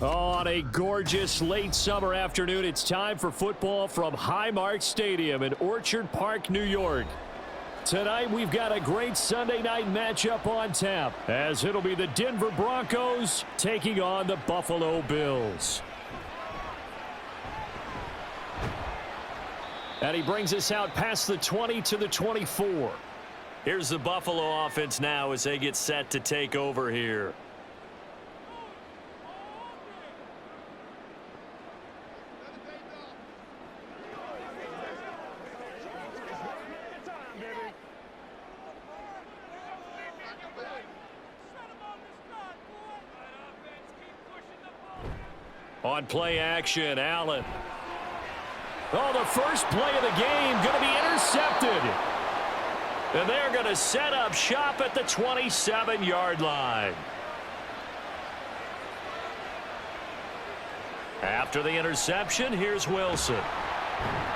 On a gorgeous late summer afternoon, it's time for football from Highmark Stadium in Orchard Park, New York. Tonight, we've got a great Sunday night matchup on tap, as it'll be the Denver Broncos taking on the Buffalo Bills. And he brings us out past the 20 to the 24. Here's the Buffalo offense now as they get set to take over here. On play action, Allen. Oh, the first play of the game going to be intercepted. And they're going to set up shop at the 27-yard line. After the interception, here's Wilson.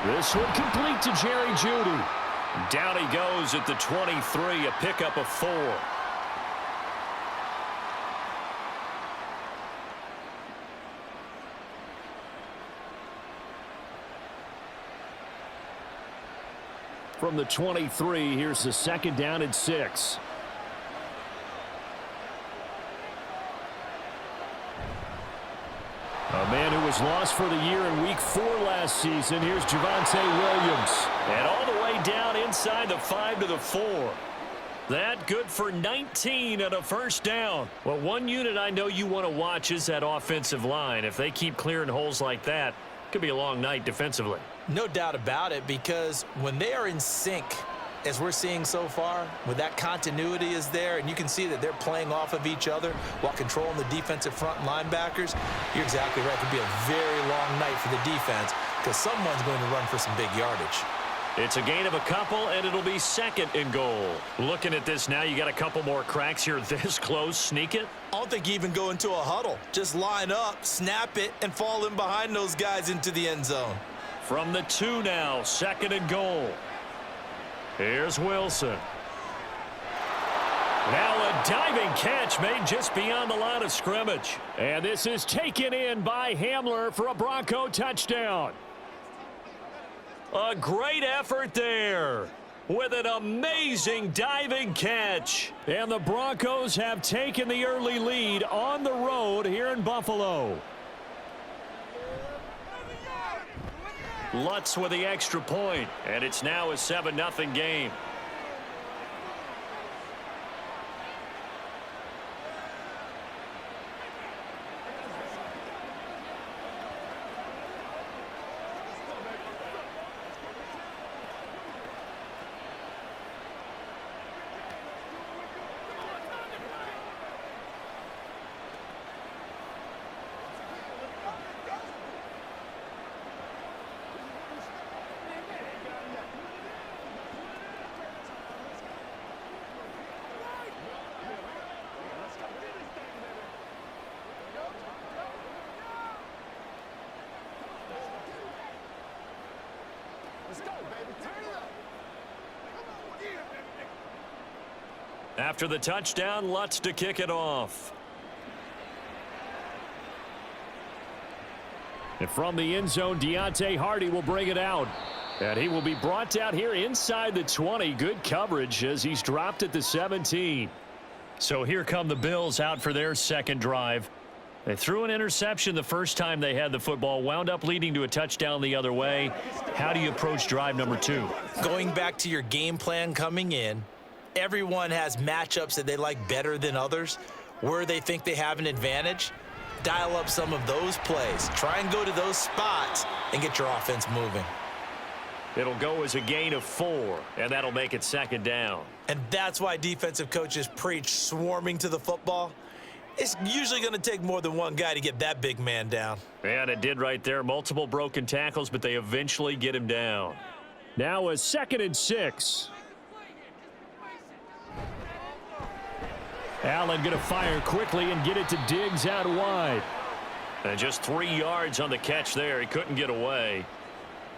This one complete to Jerry Jeudy. Down he goes at the 23, a pickup of 4. From the 23, here's the second down and 6. A man who was lost for the year in Week 4 last season. Here's Javonte Williams. And all the way down inside the 5 to the 4. That good for 19 and a first down. Well, one unit I know you want to watch is that offensive line. If they keep clearing holes like that, it could be a long night defensively. No doubt about it, because when they are in sync, as we're seeing so far, when that continuity is there and you can see that they're playing off of each other while controlling the defensive front linebackers, you're exactly right. It could be a very long night for the defense because someone's going to run for some big yardage. It's a gain of a couple, and it'll be second and goal. Looking at this now, you got a couple more cracks here this close. Sneak it? I don't think you even go into a huddle. Just line up, snap it, and fall in behind those guys into the end zone. From the 2 now, second and goal. Here's Wilson. Now a diving catch made just beyond the line of scrimmage. And this is taken in by Hamler for a Bronco touchdown. A great effort there with an amazing diving catch. And the Broncos have taken the early lead on the road here in Buffalo. Lutz with the extra point, and it's now a 7-0 game. After the touchdown, Lutz to kick it off. And from the end zone, Deontay Hardy will bring it out. And he will be brought down here inside the 20. Good coverage as he's dropped at the 17. So here come the Bills out for their second drive. They threw an interception the first time they had the football, wound up leading to a touchdown the other way. How do you approach drive number 2? Going back to your game plan coming in, everyone has matchups that they like better than others, where they think they have an advantage. Dial up some of those plays. Try and go to those spots and get your offense moving. It'll go as a gain of 4, and that'll make it second down. And that's why defensive coaches preach swarming to the football. It's usually going to take more than one guy to get that big man down. And it did right there. Multiple broken tackles, but they eventually get him down. Now a 2nd and 6. Allen going to fire quickly and get it to Diggs out wide. And just 3 yards on the catch there. He couldn't get away.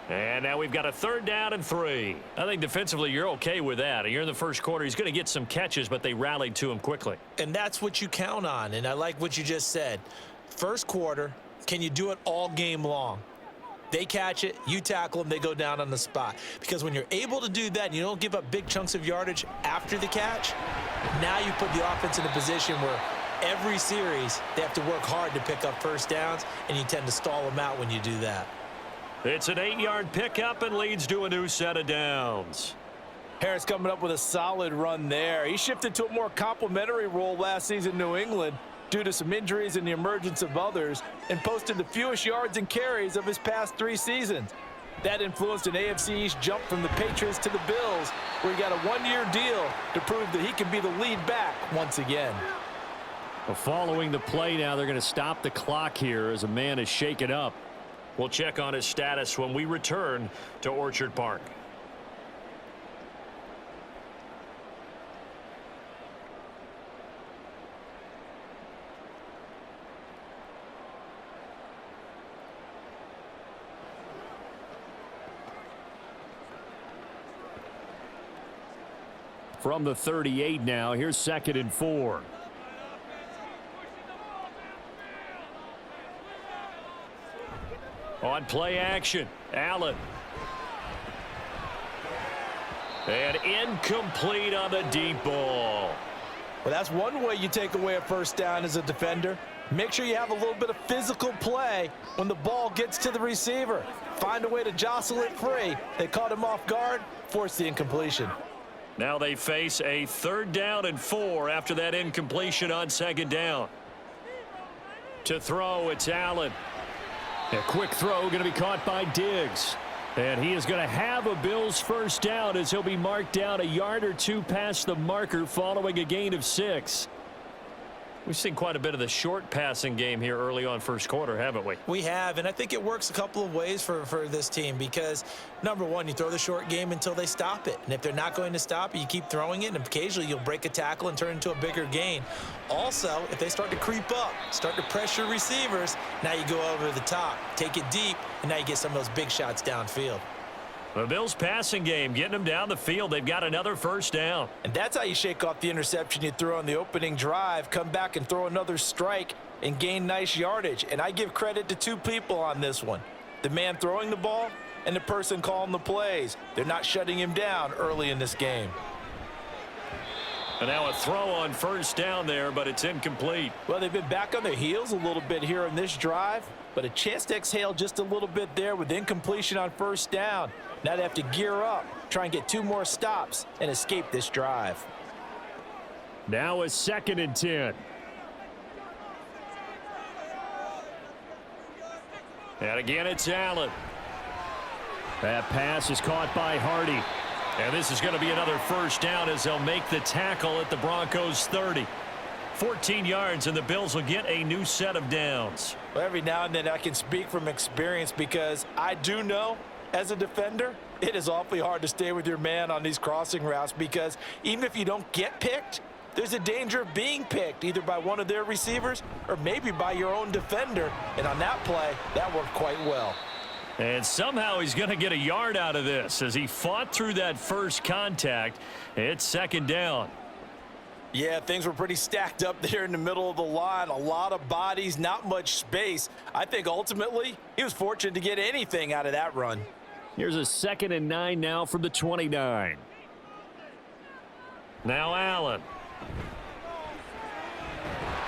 And now we've got a 3rd down and 3. I think defensively you're okay with that. You're in the first quarter. He's going to get some catches, but they rallied to him quickly. And that's what you count on. And I like what you just said. first quarter, can you do it all game long? They catch it, you tackle them, they go down on the spot. Because when you're able to do that and you don't give up big chunks of yardage after the catch, now you put the offense in a position where every series they have to work hard to pick up first downs, and you tend to stall them out when you do that. It's an 8-yard pickup and leads to a new set of downs. Harris coming up with a solid run there. He shifted to a more complimentary role last season in New England due to some injuries and the emergence of others, and posted the fewest yards and carries of his past 3 seasons. That influenced an AFC East jump from the Patriots to the Bills, where he got a 1-year deal to prove that he can be the lead back once again. Well, following the play now, they're going to stop the clock here as a man is shaken up. We'll check on his status when we return to Orchard Park. From the 38 now, here's 2nd and 4. On play action, Allen. And incomplete on the deep ball. Well, that's one way you take away a first down as a defender. Make sure you have a little bit of physical play when the ball gets to the receiver. Find a way to jostle it free. They caught him off guard, forced the incompletion. Now they face a 3rd down and 4 after that incompletion on 2nd down. To throw, it's Allen. A quick throw going to be caught by Diggs. And he is going to have a Bills first down as he'll be marked down a yard or 2 past the marker following a gain of 6. We've seen quite a bit of the short passing game here early on first quarter, haven't we? We have, and I think it works a couple of ways for this team because, number one, you throw the short game until they stop it. And if they're not going to stop it, you keep throwing it, and occasionally you'll break a tackle and turn into a bigger gain. Also, if they start to creep up, start to pressure receivers, now you go over the top, take it deep, and now you get some of those big shots downfield. The Bills passing game, getting them down the field. They've got another first down. And that's how you shake off the interception you threw on the opening drive, come back and throw another strike and gain nice yardage. And I give credit to 2 people on this one. The man throwing the ball and the person calling the plays. They're not shutting him down early in this game. And now a throw on first down there, but it's incomplete. Well, they've been back on their heels a little bit here in this drive, but a chance to exhale just a little bit there with incompletion on first down. Now they have to gear up, try and get 2 more stops, and escape this drive. Now a 2nd and 10. And again, it's Allen. That pass is caught by Hardy. And this is going to be another first down as they'll make the tackle at the Broncos 30. 14 yards, and the Bills will get a new set of downs. Well, every now and then I can speak from experience because I do know as a defender, it is awfully hard to stay with your man on these crossing routes because even if you don't get picked, there's a danger of being picked either by one of their receivers or maybe by your own defender. And on that play, that worked quite well. And somehow he's going to get a yard out of this as he fought through that first contact. It's 2nd down. Yeah, things were pretty stacked up there in the middle of the line. A lot of bodies, not much space. I think ultimately he was fortunate to get anything out of that run. Here's a 2nd and 9 now from the 29. Now Allen.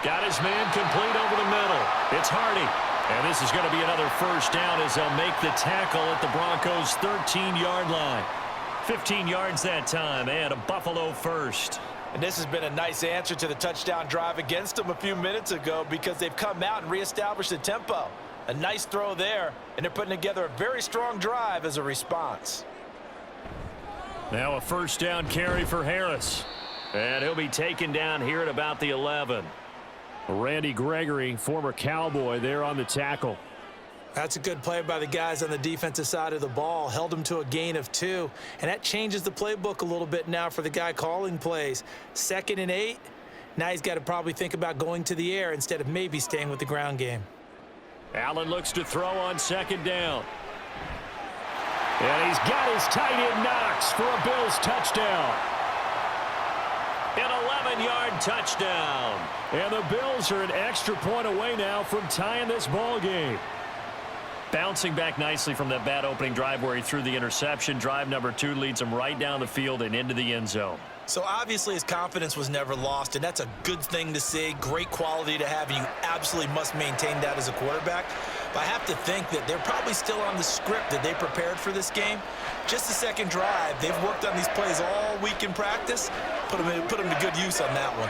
Got his man complete over the middle. It's Hardy. And this is going to be another first down as they'll make the tackle at the Broncos' 13-yard line. 15 yards that time and a Buffalo first. And this has been a nice answer to the touchdown drive against them a few minutes ago because they've come out and reestablished the tempo. A nice throw there, and they're putting together a very strong drive as a response. Now a first down carry for Harris. And he'll be taken down here at about the 11. Randy Gregory, former Cowboy, there on the tackle. That's a good play by the guys on the defensive side of the ball. Held them to a gain of 2. And that changes the playbook a little bit now for the guy calling plays. 2nd and 8. Now he's got to probably think about going to the air instead of maybe staying with the ground game. Allen looks to throw on 2nd down. And he's got his tight end Knox for a Bills touchdown. An 10-yard touchdown. And the Bills are an extra point away now from tying this ball game. Bouncing back nicely from that bad opening drive where he threw the interception. Drive number 2 leads him right down the field and into the end zone. So obviously his confidence was never lost, and that's a good thing to see. Great quality to have, and you absolutely must maintain that as a quarterback. But I have to think that they're probably still on the script that they prepared for this game. Just the second drive, they've worked on these plays all week in practice. Put them to good use on that one.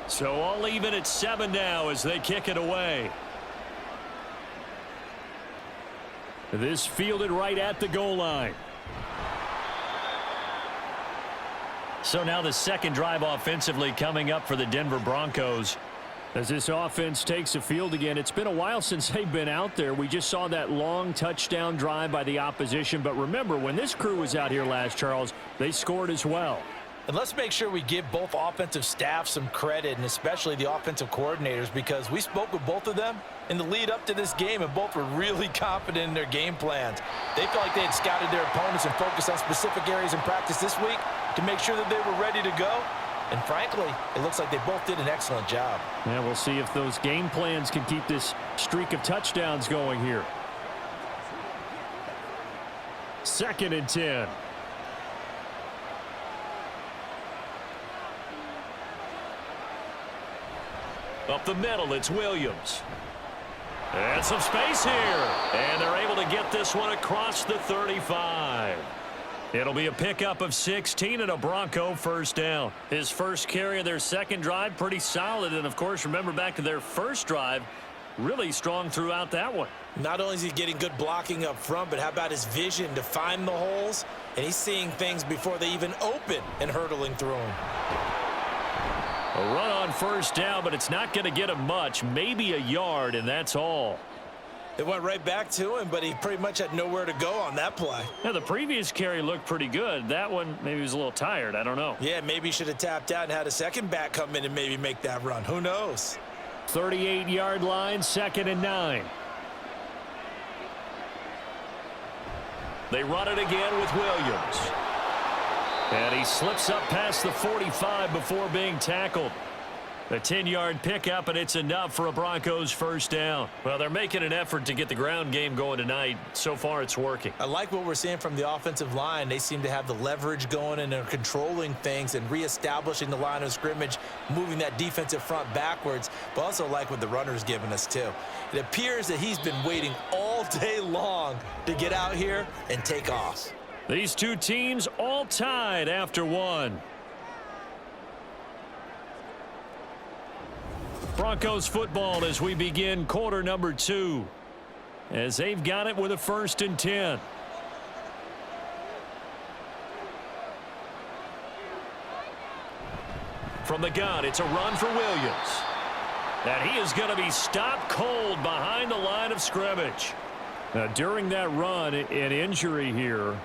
So all even at 7 now as they kick it away. This fielded right at the goal line. So now the second drive offensively coming up for the Denver Broncos. As this offense takes the field again, it's been a while since they've been out there. We just saw that long touchdown drive by the opposition. But remember, when this crew was out here last, Charles, they scored as well. And let's make sure we give both offensive staff some credit, and especially the offensive coordinators, because we spoke with both of them in the lead up to this game, and both were really confident in their game plans. They felt like they had scouted their opponents and focused on specific areas in practice this week to make sure that they were ready to go. And frankly, it looks like they both did an excellent job. Yeah, we'll see if those game plans can keep this streak of touchdowns going here. 2nd and 10. Up the middle, it's Williams. And some space here. And they're able to get this one across the 35. It'll be a pickup of 16 and a Bronco first down. His first carry of their second drive, pretty solid. And, of course, remember back to their first drive, really strong throughout that one. Not only is he getting good blocking up front, but how about his vision to find the holes? And he's seeing things before they even open and hurtling through them. A run on first down, but it's not going to get him much. Maybe a yard, and that's all. It went right back to him, but he pretty much had nowhere to go on that play. Now, the previous carry looked pretty good. That one, maybe he was a little tired. I don't know. Yeah, maybe he should have tapped out and had a second back come in and maybe make that run. Who knows? 38-yard line, 2nd and 9. They run it again with Williams. And he slips up past the 45 before being tackled. A 10-yard pickup, and it's enough for a Broncos first down. Well, they're making an effort to get the ground game going tonight. So far, it's working. I like what we're seeing from the offensive line. They seem to have the leverage going, and they're controlling things and reestablishing the line of scrimmage, moving that defensive front backwards, but also like what the runner's giving us, too. It appears that he's been waiting all day long to get out here and take off. These two teams all tied after one. Broncos football as we begin quarter number 2. As they've got it with a 1st and 10. From the gun, it's a run for Williams. And he is going to be stopped cold behind the line of scrimmage. Now, during that run, an injury here.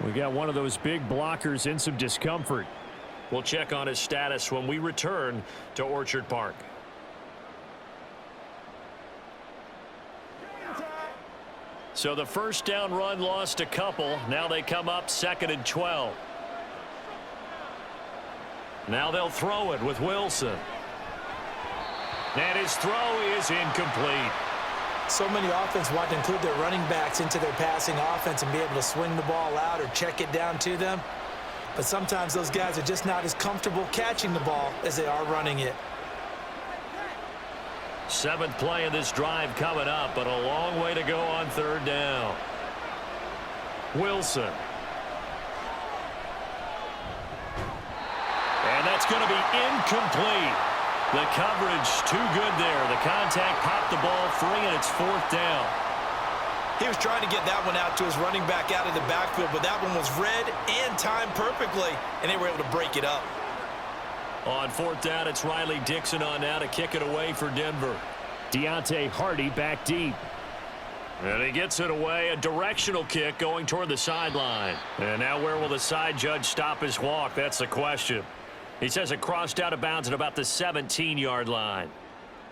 We got one of those big blockers in some discomfort. We'll check on his status when we return to Orchard Park. So the first down run lost a couple. Now they come up 2nd and 12. Now they'll throw it with Wilson. And his throw is incomplete. So many offenses want to include their running backs into their passing offense and be able to swing the ball out or check it down to them. But sometimes those guys are just not as comfortable catching the ball as they are running it. 7th play of this drive coming up, but a long way to go on 3rd down. Wilson. And that's going to be incomplete. The coverage too good there. The contact popped the ball free, and it's 4th down. He was trying to get that one out to his running back out of the backfield, but that one was read and timed perfectly, and they were able to break it up. On fourth down, it's Riley Dixon on now to kick it away for Denver. Deontay Hardy back deep. And he gets it away, a directional kick going toward the sideline. And now where will the side judge stop his walk? That's the question. He says it crossed out of bounds at about the 17-yard line.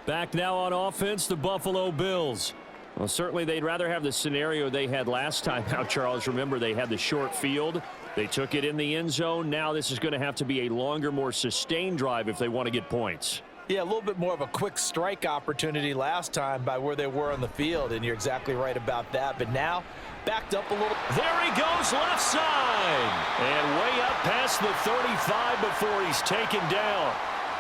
Back now on offense, the Buffalo Bills. Well, certainly they'd rather have the scenario they had last time out, Charles. Remember, they had the short field. They took it in the end zone. Now this is going to have to be a longer, more sustained drive if they want to get points. Yeah, a little bit more of a quick strike opportunity last time by where they were on the field, and you're exactly right about that. But now, backed up a little. There he goes, left side. And way up past the 35 before he's taken down.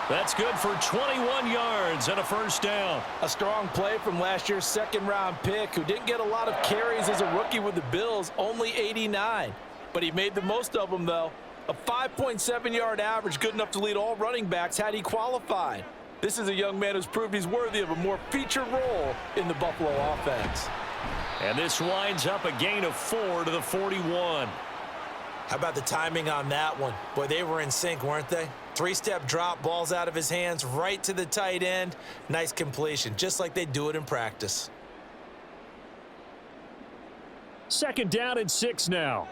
That's good for 21 yards and a first down. A strong play from last year's second-round pick who didn't get a lot of carries as a rookie with the Bills, only 89. But he made the most of them, though. A 5.7-yard average, good enough to lead all running backs had he qualified. This is a young man who's proved he's worthy of a more featured role in the Buffalo offense. And this winds up a gain of 4 to the 41. How about the timing on that one? Boy, they were in sync, weren't they? Three-step drop, balls out of his hands, right to the tight end. Nice completion, just like they do it in practice. Second down and 6 now.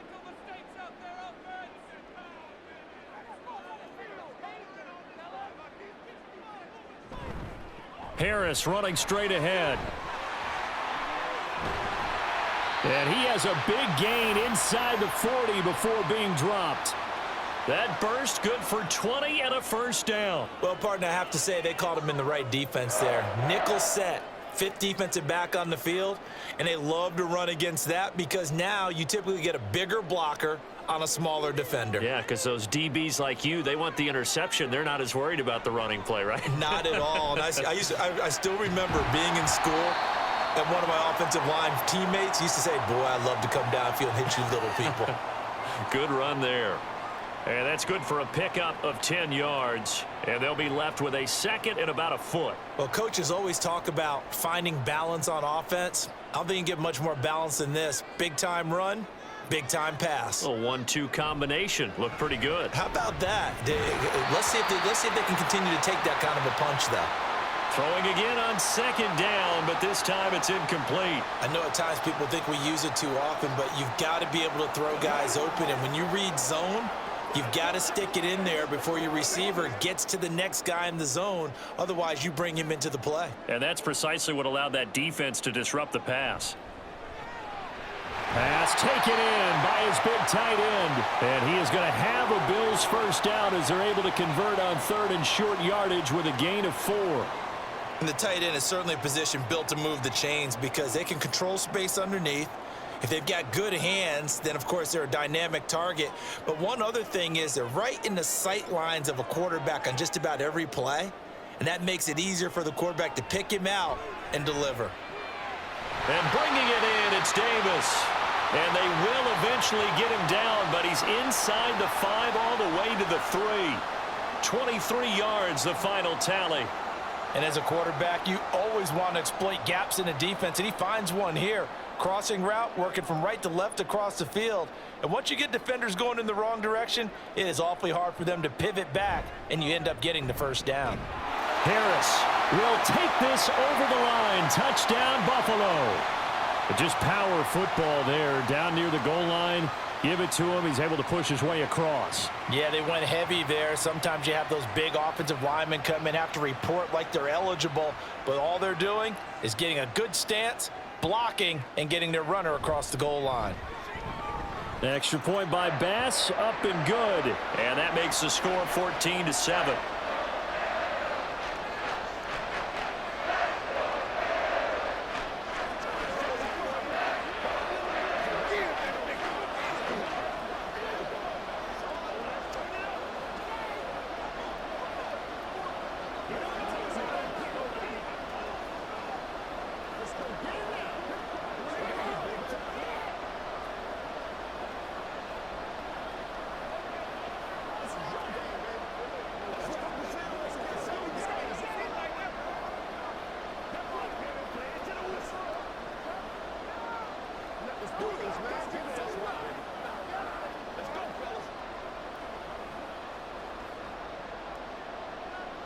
Harris running straight ahead. And he has a big gain inside the 40 before being dropped. That burst good for 20 and a first down. Well, partner, I have to say they called him in the right defense there. Nickel set, fifth defensive back on the field, and they love to run against that because now you typically get a bigger blocker on a smaller defender. Yeah, because those DBs like you, they want the interception. They're not as worried about the running play, right? Not at all. And I still remember being in school, and one of my offensive line teammates used to say, boy, I love to come downfield and hit you little people. Good run there. And that's good for a pickup of 10 yards. And they'll be left with a second and about a foot. Well, coaches always talk about finding balance on offense. I don't think you can get much more balance than this. Big-time run, big-time pass. A 1-2 combination. Looked pretty good. How about that? Let's see if they can continue to take that kind of a punch, though. Throwing again on second down, but this time it's incomplete. I know at times people think we use it too often, but you've got to be able to throw guys open. And when you read zone, you've got to stick it in there before your receiver gets to the next guy in the zone. Otherwise, you bring him into the play. And that's precisely what allowed that defense to disrupt the pass. Pass taken in by his big tight end. And he is going to have a Bills first down as they're able to convert on third and short yardage with a gain of 4. And the tight end is certainly a position built to move the chains because they can control space underneath. If they've got good hands, then, of course, they're a dynamic target. But one other thing is they're right in the sight lines of a quarterback on just about every play, and that makes it easier for the quarterback to pick him out and deliver. And bringing it in, it's Davis. And they will eventually get him down, but he's inside the 5 all the way to the 3. 23 yards, the final tally. And as a quarterback, you always want to exploit gaps in a defense, and he finds one here. Crossing route, working from right to left across the field. And once you get defenders going in the wrong direction, it is awfully hard for them to pivot back, and you end up getting the first down. Harris will take this over the line. Touchdown, Buffalo. But just power football there down near the goal line. Give it to him. He's able to push his way across. Yeah, they went heavy there. Sometimes you have those big offensive linemen come in, have to report like they're eligible. But all they're doing is getting a good stance, blocking, and getting their runner across the goal line. The extra point by Bass, up and good. And that makes the score 14-7.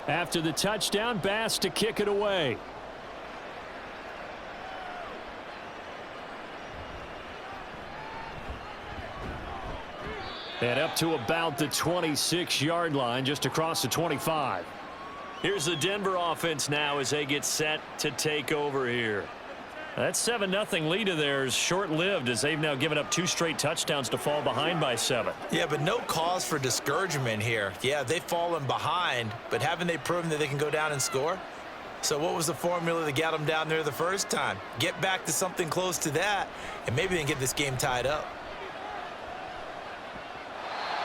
After the touchdown, Bass to kick it away. And up to about the 26-yard line, just across the 25. Here's the Denver offense now as they get set to take over here. That 7-0 lead of theirs short-lived as they've now given up 2 straight touchdowns to fall behind by 7. Yeah, but no cause for discouragement here. Yeah, they've fallen behind, but haven't they proven that they can go down and score? So what was the formula that got them down there the first time? Get back to something close to that, and maybe they can get this game tied up.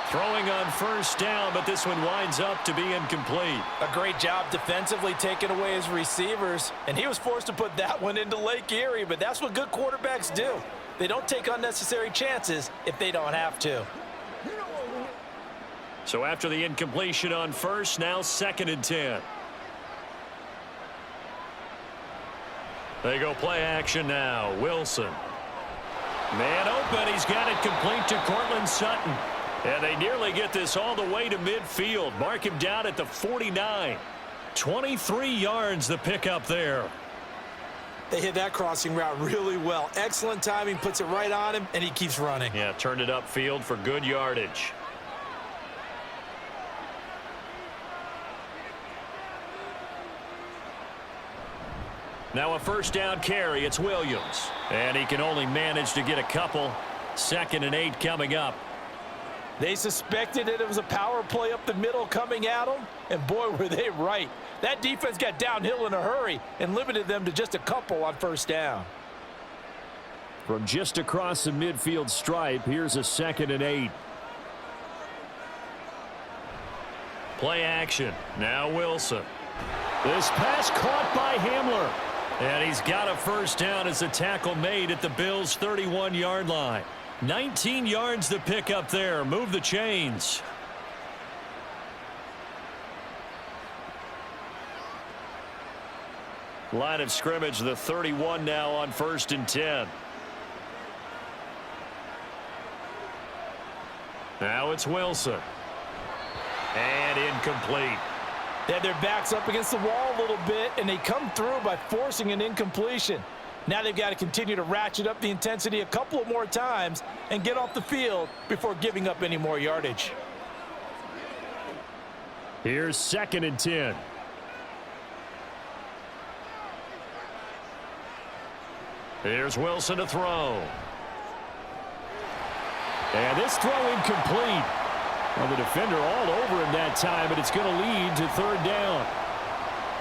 Throwing on first down, but this one winds up to be incomplete. A great job defensively taking away his receivers, and he was forced to put that one into Lake Erie, but that's what good quarterbacks do. They don't take unnecessary chances if they don't have to. So after the incompletion on first, now 2nd and 10. They go play action now. Wilson. Man open. He's got it complete to Cortland Sutton. And they nearly get this all the way to midfield. Mark him down at the 49. 23 yards the pickup there. They hit that crossing route really well. Excellent timing, puts it right on him, and he keeps running. Yeah, turned it upfield for good yardage. Now a first down carry. It's Williams. And he can only manage to get a couple. 2nd and 8 coming up. They suspected that it was a power play up the middle coming at them, and boy, were they right. That defense got downhill in a hurry and limited them to just a couple on first down. From just across the midfield stripe, here's a 2nd and 8. Play action. Now Wilson. This pass caught by Hamler. And he's got a first down as the tackle made at the Bills' 31-yard line. 19 yards to pick up there. Move the chains. Line of scrimmage, the 31 now on 1st and 10. Now it's Wilson. And incomplete. They had their backs up against the wall a little bit, and they come through by forcing an incompletion. Now they've got to continue to ratchet up the intensity a couple of more times and get off the field before giving up any more yardage. Here's 2nd and 10. Here's Wilson to throw. And this throw incomplete. Well, the defender all over him that time, but it's going to lead to 3rd down.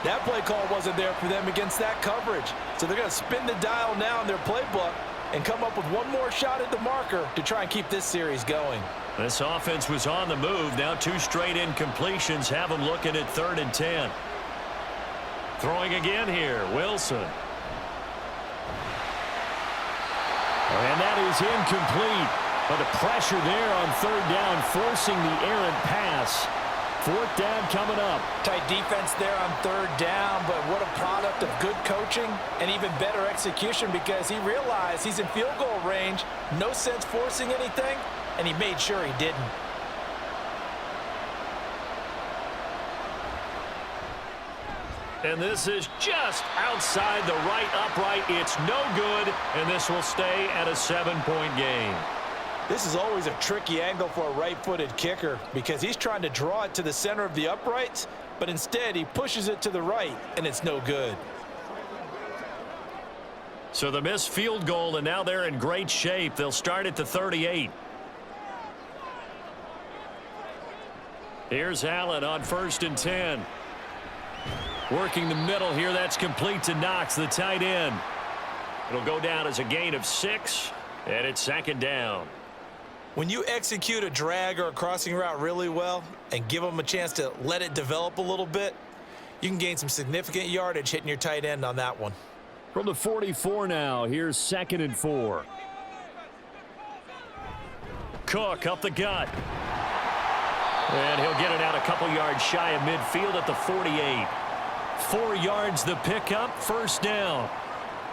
That play call wasn't there for them against that coverage. So they're going to spin the dial now in their playbook and come up with one more shot at the marker to try and keep this series going. This offense was on the move. Now 2 straight incompletions have them looking at 3rd and 10. Throwing again here, Wilson. And that is incomplete. But the pressure there on 3rd down, forcing the errant pass. 4th down coming up. Tight defense there on 3rd down, but what a product of good coaching and even better execution because he realized he's in field goal range. No sense forcing anything, and he made sure he didn't. And this is just outside the right upright. It's no good, and this will stay at a 7-point game. This is always a tricky angle for a right-footed kicker because he's trying to draw it to the center of the uprights, but instead he pushes it to the right, and it's no good. So the missed field goal, and now they're in great shape. They'll start at the 38. Here's Allen on 1st and 10. Working the middle here. That's complete to Knox, the tight end. It'll go down as a gain of 6, and it's 2nd down. When you execute a drag or a crossing route really well and give them a chance to let it develop a little bit, you can gain some significant yardage hitting your tight end on that one. From the 44 now, here's 2nd and 4. Cook up the gut. And he'll get it out a couple yards shy of midfield at the 48. 4 yards the pickup, 1st down.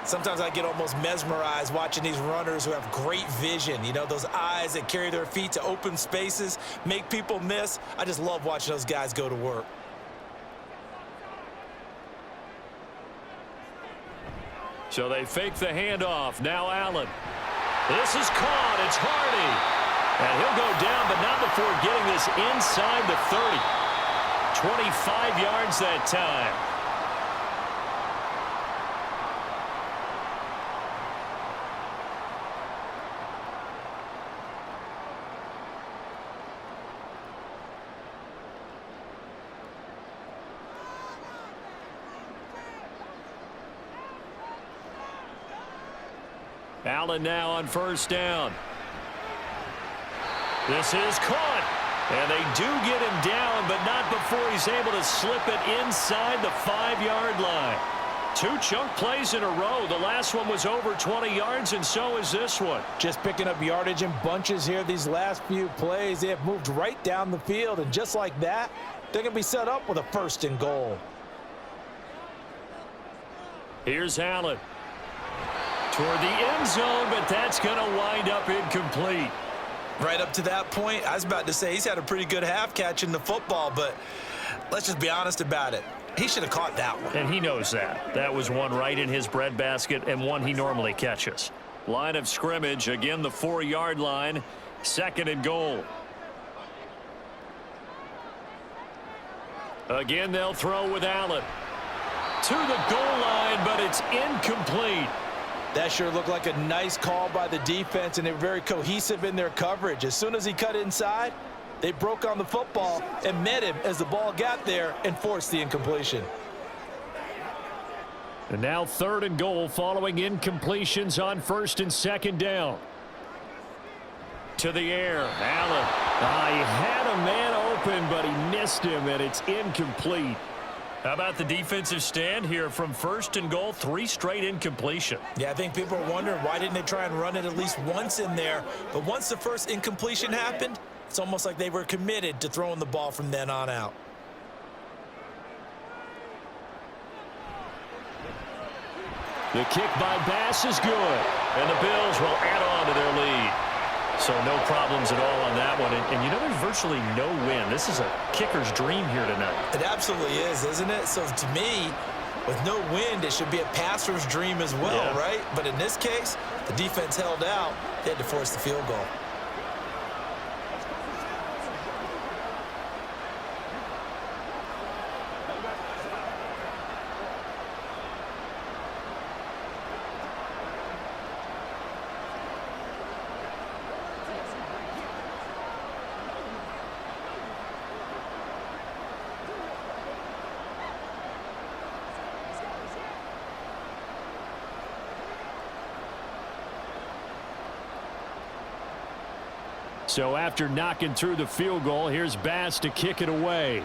Sometimes I get almost mesmerized watching these runners who have great vision. You know, those eyes that carry their feet to open spaces, make people miss. I just love watching those guys go to work. So they fake the handoff. Now Allen. This is caught. It's Hardy. And he'll go down, but not before getting this inside the 30. 25 yards that time. Allen now on first down. This is caught. And they do get him down, but not before he's able to slip it inside the 5-yard line. 2 chunk plays in a row. The last one was over 20 yards, and so is this one. Just picking up yardage in bunches here these last few plays. They have moved right down the field, and just like that, they're going to be set up with a 1st and goal. Here's Allen. Toward the end zone, but that's going to wind up incomplete. Right up to that point, I was about to say he's had a pretty good half catching the football, but let's just be honest about it. He should have caught that one. And he knows that. That was one right in his breadbasket and one he normally catches. Line of scrimmage, again the 4-yard line, 2nd and goal. Again, they'll throw with Allen. To the goal line, but it's incomplete. That sure looked like a nice call by the defense, and they were very cohesive in their coverage. As soon as he cut inside, they broke on the football and met him as the ball got there and forced the incompletion. And now 3rd and goal following incompletions on 1st and 2nd down. To the air, Allen. He had a man open, but he missed him, and it's incomplete. How about the defensive stand here from 1st and goal, 3 straight incompletion. Yeah, I think people are wondering why didn't they try and run it at least once in there. But once the first incompletion happened, it's almost like they were committed to throwing the ball from then on out. The kick by Bass is good. And the Bills will add on to their lead. So no problems at all on that one. And you know, there's virtually no win. This is a kicker's dream here tonight. It absolutely is, isn't it? So to me, with no wind, it should be a passer's dream as well, right? But in this case, the defense held out. They had to force the field goal. So after knocking through the field goal, here's Bass to kick it away.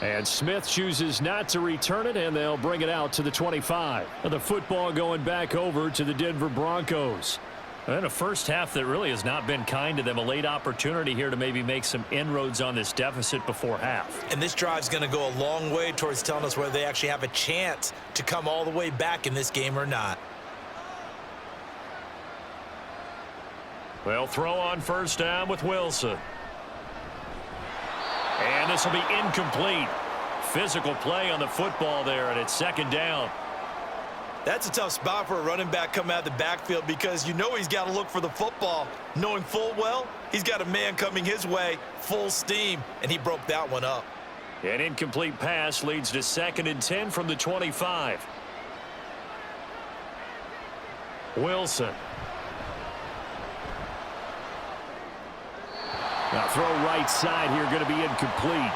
And Smith chooses not to return it, and they'll bring it out to the 25. The football going back over to the Denver Broncos. And a first half that really has not been kind to them. A late opportunity here to maybe make some inroads on this deficit before half. And this drive's going to go a long way towards telling us whether they actually have a chance to come all the way back in this game or not. They'll throw on first down with Wilson. And this will be incomplete. Physical play on the football there, and it's 2nd down. That's a tough spot for a running back coming out of the backfield because you know he's got to look for the football, knowing full well he's got a man coming his way full steam, and he broke that one up. An incomplete pass leads to 2nd and 10 from the 25. Wilson. Now throw right side here, going to be incomplete.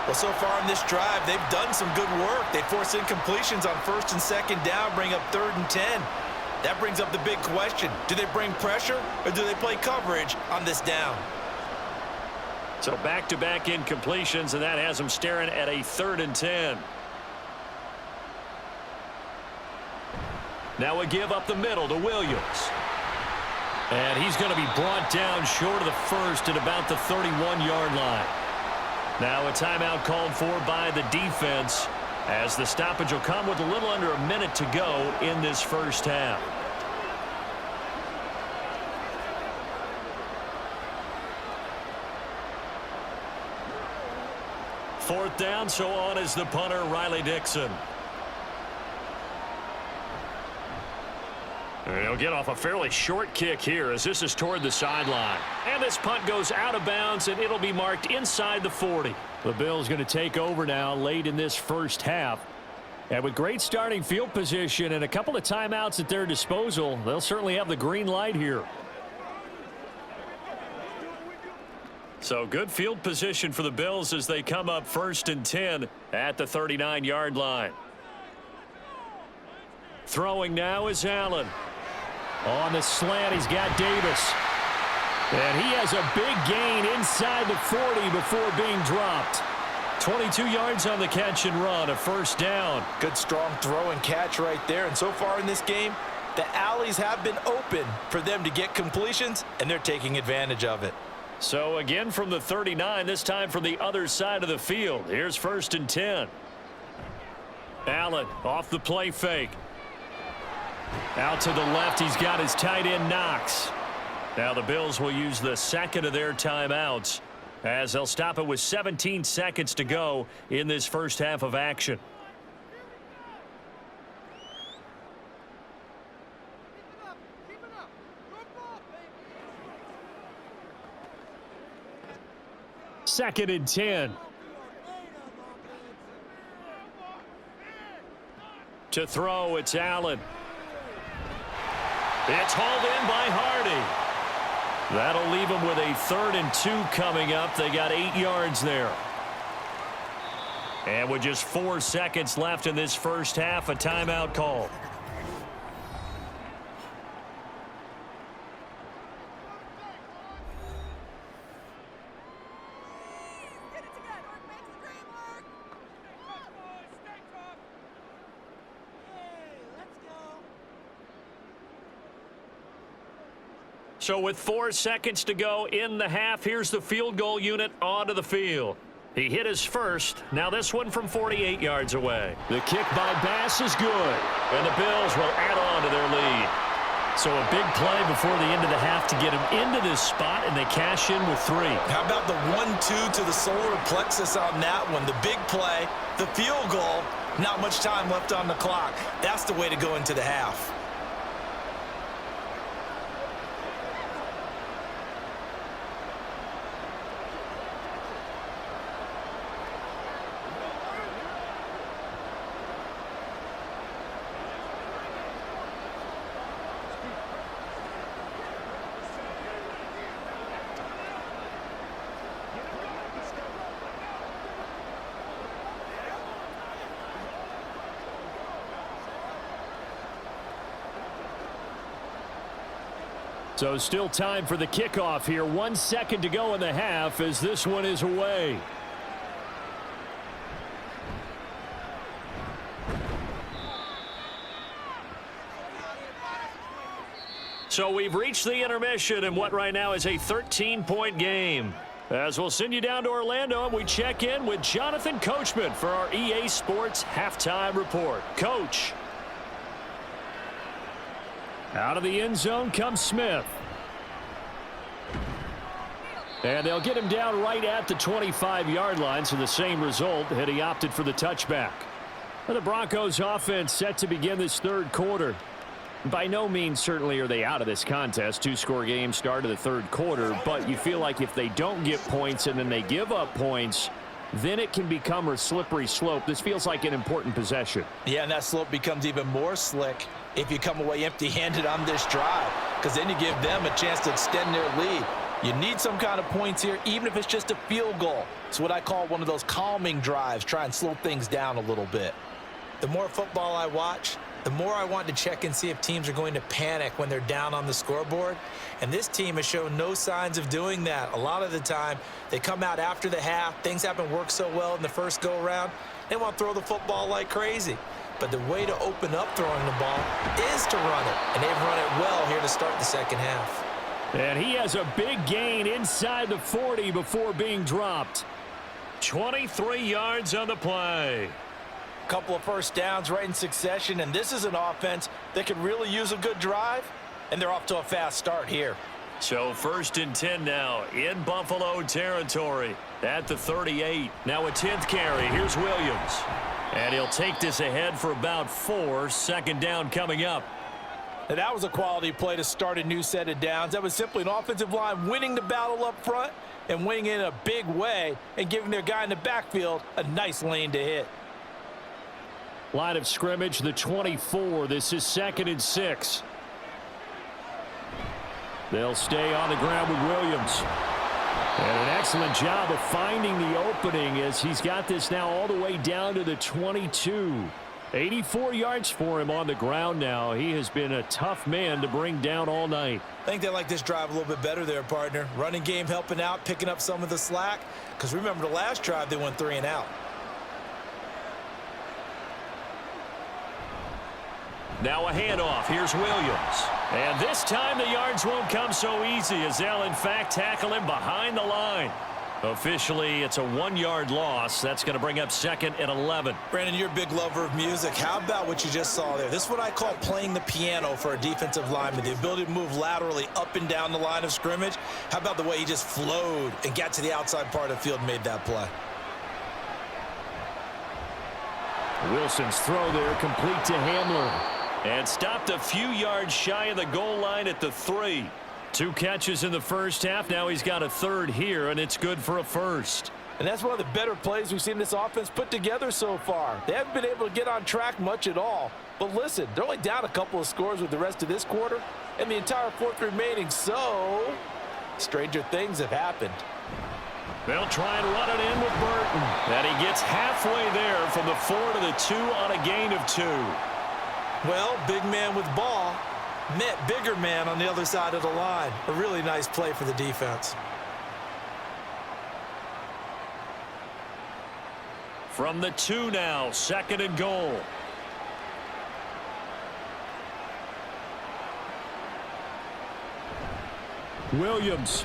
Well, so far in this drive, they've done some good work. They forced incompletions on 1st and 2nd down, bring up 3rd and 10. That brings up the big question. Do they bring pressure or do they play coverage on this down? So back-to-back incompletions, and that has them staring at a 3rd and 10. Now a give up the middle to Williams. And he's going to be brought down short of the first at about the 31-yard line. Now a timeout called for by the defense as the stoppage will come with a little under a minute to go in this first half. Fourth down, so on is the punter, Riley Dixon. And he'll get off a fairly short kick here as this is toward the sideline. And this punt goes out of bounds, and it'll be marked inside the 40. The Bills going to take over now late in this first half. And with great starting field position and a couple of timeouts at their disposal, they'll certainly have the green light here. So good field position for the Bills as they come up 1st and 10 at the 39-yard line. Throwing now is Allen. On the slant, he's got Davis. And he has a big gain inside the 40 before being dropped. 22 yards on the catch and run, a first down. Good strong throw and catch right there. And so far in this game, the alleys have been open for them to get completions, and they're taking advantage of it. So again from the 39, this time from the other side of the field. Here's 1st and 10. Allen off the play fake. Out to the left, he's got his tight end Knox. Now the Bills will use the second of their timeouts as they'll stop it with 17 seconds to go in this first half of action. Second and 10. To throw, it's Allen. It's hauled in by Hardy. That'll leave them with a 3rd and 2 coming up. They got 8 yards there. And with just 4 seconds left in this first half, a timeout call. So with 4 seconds to go in the half, here's the field goal unit onto the field. He hit his first. Now this one from 48 yards away. The kick by Bass is good. And the Bills will add on to their lead. So a big play before the end of the half to get him into this spot, and they cash in with 3. How about the 1-2 to the solar plexus on that one? The big play, the field goal, not much time left on the clock. That's the way to go into the half. So still time for the kickoff here. 1 second to go in the half as this one is away. So we've reached the intermission in what right now is a 13-point game. As we'll send you down to Orlando, and we check in with Jonathan Coachman for our EA Sports Halftime Report. Coach. Out of the end zone comes Smith. And they'll get him down right at the 25-yard line, so the same result had he opted for the touchback. The Broncos offense set to begin this third quarter. By no means certainly are they out of this contest. 2-score game start of the third quarter, but you feel like if they don't get points and then they give up points, then it can become a slippery slope. This feels like an important possession. Yeah, and that slope becomes even more slick if you come away empty-handed on this drive, because then you give them a chance to extend their lead. You need some kind of points here, even if it's just a field goal. It's what I call one of those calming drives, try and slow things down a little bit. The more football I watch, the more I want to check and see if teams are going to panic when they're down on the scoreboard. And this team has shown no signs of doing that. A lot of the time, they come out after the half. Things haven't worked so well in the first go-around. They want to throw the football like crazy. But the way to open up throwing the ball is to run it. And they've run it well here to start the second half. And he has a big gain inside the 40 before being dropped. 23 yards on the play. Couple of first downs right in succession, and this is an offense that could really use a good drive, and they're off to a fast start here. So 1st and 10 now in Buffalo territory at the 38. Now a 10th carry. Here's Williams. And he'll take this ahead for about 4. Second down coming up. Now, that was a quality play to start a new set of downs. That was simply an offensive line winning the battle up front and winning in a big way and giving their guy in the backfield a nice lane to hit. Line of scrimmage, the 24. This is 2nd and 6. They'll stay on the ground with Williams. And an excellent job of finding the opening as he's got this now all the way down to the 22. 84 yards for him on the ground now. He has been a tough man to bring down all night. I think they like this drive a little bit better there, partner. Running game helping out, picking up some of the slack. Because remember the last drive, they went 3 and out. Now a handoff. Here's Williams. And this time the yards won't come so easy as they'll, in fact, tackle him behind the line. Officially, it's a 1-yard loss. That's going to bring up 2nd and 11. Brandon, you're a big lover of music. How about what you just saw there? This is what I call playing the piano for a defensive lineman. The ability to move laterally up and down the line of scrimmage. How about the way he just flowed and got to the outside part of the field and made that play? Wilson's throw there complete to Hamler. And stopped a few yards shy of the goal line at the 3. 2 catches in the first half. Now he's got a 3rd here, and it's good for a 1st. And that's one of the better plays we've seen this offense put together so far. They haven't been able to get on track much at all. But listen, they're only down a couple of scores with the rest of this quarter and the entire 4th remaining. So, stranger things have happened. They'll try and run it in with Burton. And he gets halfway there from the 4 to the 2 on a gain of 2. Well, big man with ball met bigger man on the other side of the line. A really nice play for the defense. From the 2 now, 2nd and goal. Williams.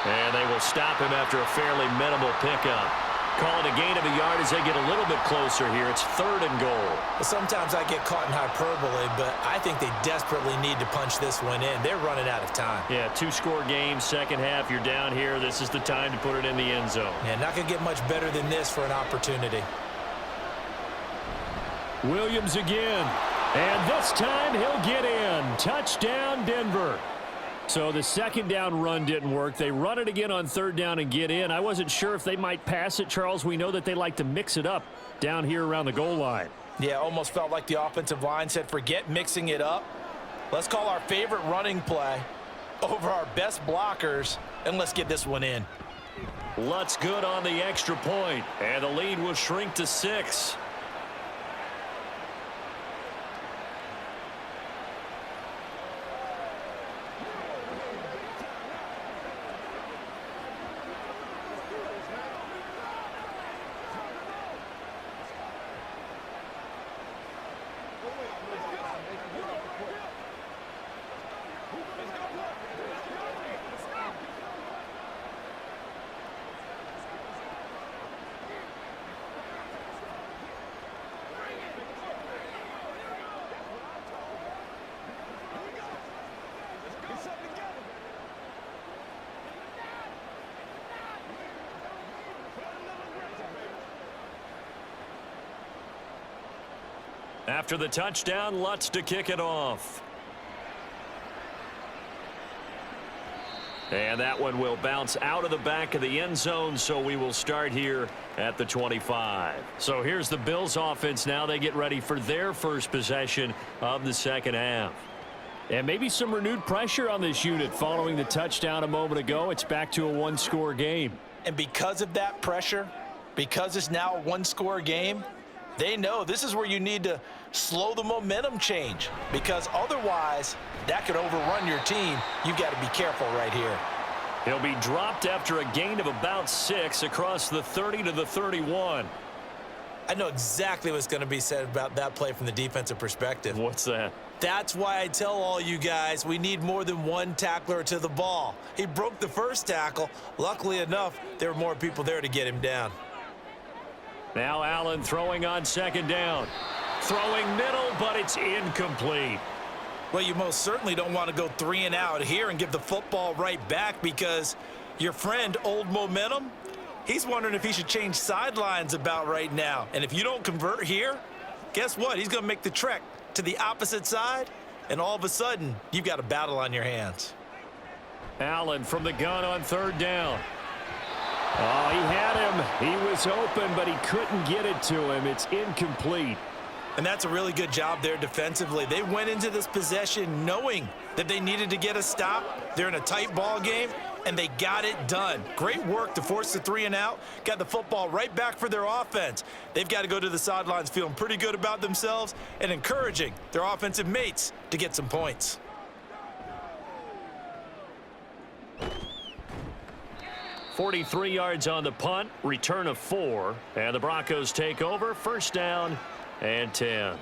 And they will stop him after a fairly minimal pickup. Call it a gain of a yard as they get a little bit closer here. It's 3rd and goal. Sometimes I get caught in hyperbole, but I think they desperately need to punch this one in. They're running out of time. Yeah, 2-score game, second half. You're down here. This is the time to put it in the end zone. And not going to get much better than this for an opportunity. Williams again. And this time he'll get in. Touchdown, Denver. So the 2nd down run didn't work. They run it again on 3rd down and get in. I wasn't sure if they might pass it, Charles. We know that they like to mix it up down here around the goal line. Yeah, almost felt like the offensive line said, forget mixing it up. Let's call our favorite running play over our best blockers, and let's get this one in. Lutz good on the extra point, and the lead will shrink to 6. After the touchdown, Lutz to kick it off. And that one will bounce out of the back of the end zone, so we will start here at the 25. So here's the Bills offense now. They get ready for their first possession of the second half. And maybe some renewed pressure on this unit following the touchdown a moment ago. It's back to a 1-score game. And because of that pressure, because it's now a 1-score game, they know this is where you need to slow the momentum change, because otherwise that could overrun your team. You've got to be careful right here. He'll be dropped after a gain of about 6 across the 30 to the 31. I know exactly what's going to be said about that play from the defensive perspective. What's that? That's why I tell all you guys we need more than one tackler to the ball. He broke the first tackle. Luckily enough, there were more people there to get him down. Now Allen throwing on 2nd down. Throwing middle, but it's incomplete. Well, you most certainly don't want to go 3 and out here and give the football right back, because your friend, Old Momentum, he's wondering if he should change sidelines about right now. And if you don't convert here, guess what? He's going to make the trek to the opposite side and all of a sudden, you've got a battle on your hands. Allen from the gun on third down. Oh, he had him. He was open, but he couldn't get it to him. It's incomplete. And that's a really good job there defensively. They went into this possession knowing that they needed to get a stop. They're in a tight ball game, and they got it done. Great work to force the 3 and out. Got the football right back for their offense. They've got to go to the sidelines feeling pretty good about themselves and encouraging their offensive mates to get some points. .43 yards on the punt, return of 4, and the Broncos take over, first down and 10.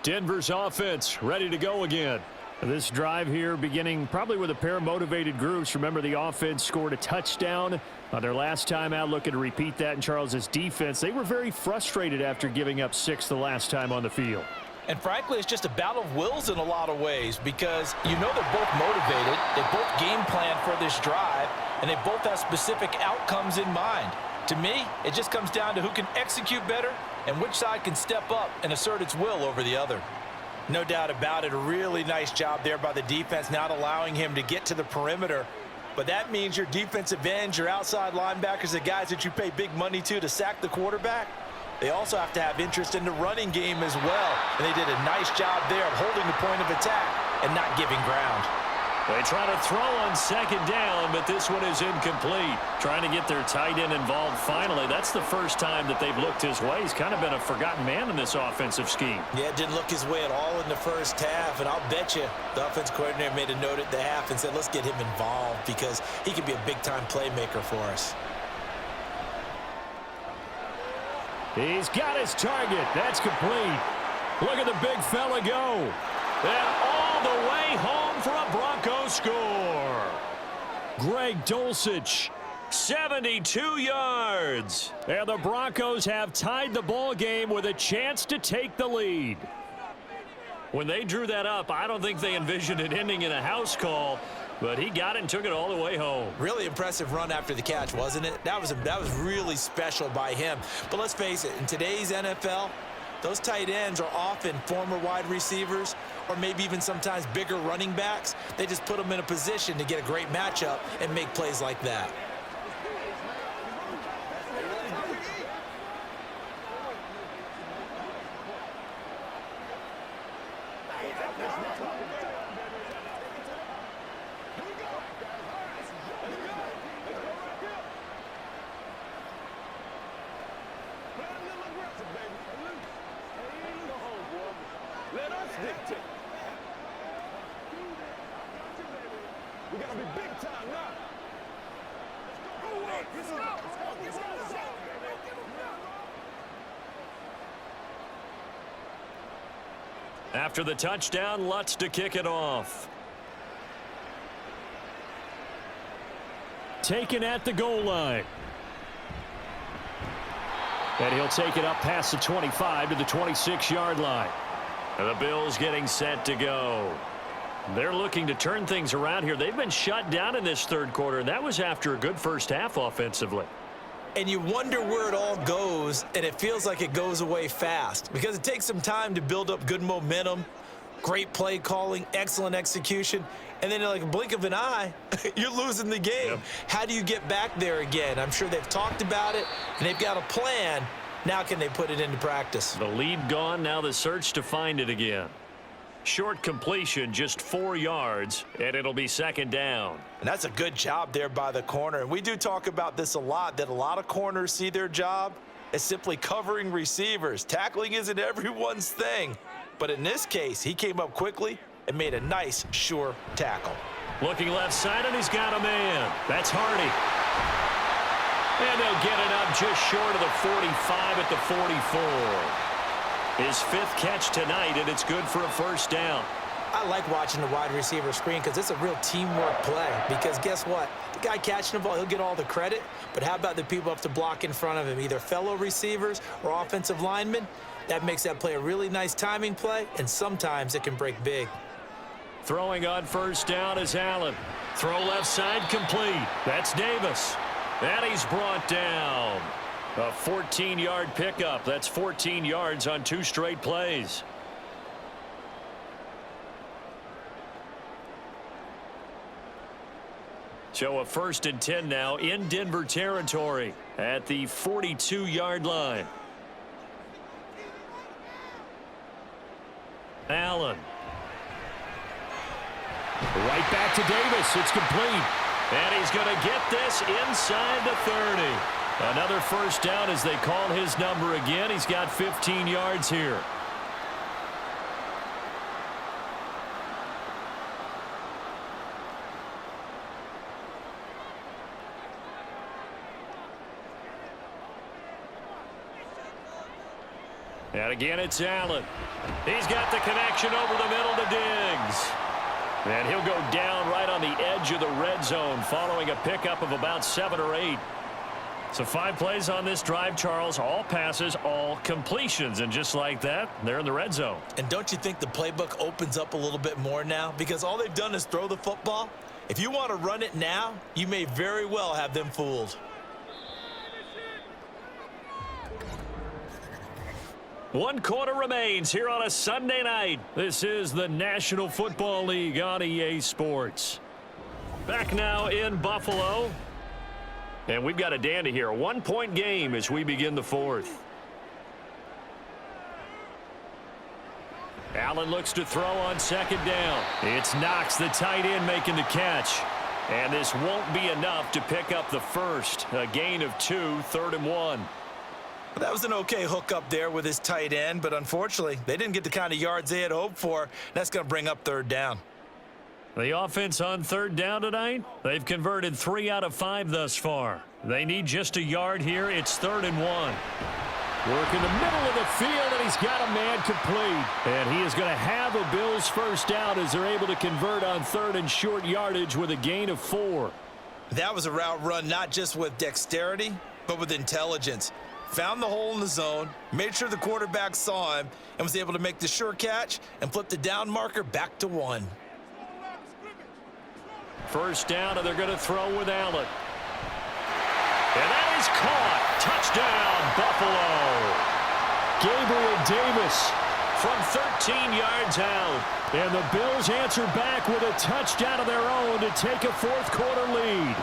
Denver's offense ready to go again. This drive here beginning probably with a pair of motivated groups. Remember, the offense scored a touchdown on their last time out, looking to repeat that in Charles's defense. They were very frustrated after giving up 6 the last time on the field. And frankly, it's just a battle of wills in a lot of ways because you know they're both motivated. They both game plan for this drive, and they both have specific outcomes in mind. To me, it just comes down to who can execute better and which side can step up and assert its will over the other. No doubt about it, a really nice job there by the defense, not allowing him to get to the perimeter. But that means your defensive ends, your outside linebackers, the guys that you pay big money to sack the quarterback, they also have to have interest in the running game as well. And they did a nice job there of holding the point of attack and not giving ground. They try to throw on second down, but this one is incomplete. Trying to get their tight end involved finally. That's the first time that they've looked his way. He's kind of been a forgotten man in this offensive scheme. Yeah, didn't look his way at all in the first half, and I'll bet you the offense coordinator made a note at the half and said, let's get him involved because he can be a big-time playmaker for us. He's got his target. That's complete. Look at the big fella go. And all the way home for a Broncos score. Greg Dulcich. 72 yards. And the Broncos have tied the ball game with a chance to take the lead. When they drew that up, I don't think they envisioned it ending in a house call, but he got it and took it all the way home. Really impressive run after the catch, wasn't it? That was really special by him. But let's face it, in today's NFL, those tight ends are often former wide receivers or maybe even sometimes bigger running backs. They just put them in a position to get a great matchup and make plays like that. We gotta be big time now. After the touchdown, Lutz to kick it off. Taken at the goal line. And he'll take it up past the 25 to the 26-yard line. And the Bills getting set to go. They're looking to turn things around here. They've been shut down in this third quarter, and that was after a good first half offensively. And you wonder where it all goes, and it feels like it goes away fast because it takes some time to build up good momentum, great play calling, excellent execution, and then in like a blink of an eye, you're losing the game. Yep. How do you get back there again? I'm sure they've talked about it, and they've got a plan. Now can they put it into practice? The lead gone, now the search to find it again. Short completion, just 4 yards, and it'll be second down. And that's a good job there by the corner. And we do talk about this a lot, that a lot of corners see their job as simply covering receivers. Tackling isn't everyone's thing. But in this case, he came up quickly and made a nice, sure tackle. Looking left side, and he's got a man. That's Hardy. And they'll get it up just short of the 45 at the 44. His fifth catch tonight, and it's good for a first down. I like watching the wide receiver screen because it's a real teamwork play. Because guess what? The guy catching the ball, he'll get all the credit. But how about the people up to block in front of him, either fellow receivers or offensive linemen? That makes that play a really nice timing play, and sometimes it can break big. Throwing on first down is Allen. Throw left side complete. That's Davis. And he's brought down. A 14-yard pickup. That's 14 yards on 2 straight plays. So a 1st and 10 now in Denver territory at the 42-yard line. Allen. Right back to Davis. It's complete. And he's going to get this inside the 30. Another 1st down as they call his number again. He's got 15 yards here. And again, it's Allen. He's got the connection over the middle to Diggs. And he'll go down right on the edge of the red zone following a pickup of about 7 or 8. So 5 plays on this drive, Charles. All passes, all completions. And just like that, they're in the red zone. And don't you think the playbook opens up a little bit more now? Because all they've done is throw the football. If you want to run it now, you may very well have them fooled. One quarter remains here on a Sunday night. This is the National Football League on EA Sports. Back now in Buffalo. And we've got a dandy here. A 1-point game as we begin the 4th. Allen looks to throw on 2nd down. It's Knox, the tight end, making the catch. And this won't be enough to pick up the 1st. A gain of 2, 3rd and 1. That was an okay hook up there with his tight end, but unfortunately, they didn't get the kind of yards they had hoped for. That's going to bring up 3rd down. The offense on 3rd down tonight, they've converted 3 out of 5 thus far. They need just a yard here. It's 3rd and 1. Work in the middle of the field, and he's got a man complete. And he is going to have a Bills 1st down as they're able to convert on 3rd and short yardage with a gain of 4. That was a route run not just with dexterity, but with intelligence. Found the hole in the zone, made sure the quarterback saw him, and was able to make the sure catch and flip the down marker back to 1. 1st down, and they're going to throw with Allen. And that is caught. Touchdown, Buffalo. Gabriel Davis from 13 yards out. And the Bills answer back with a touchdown of their own to take a 4th quarter lead.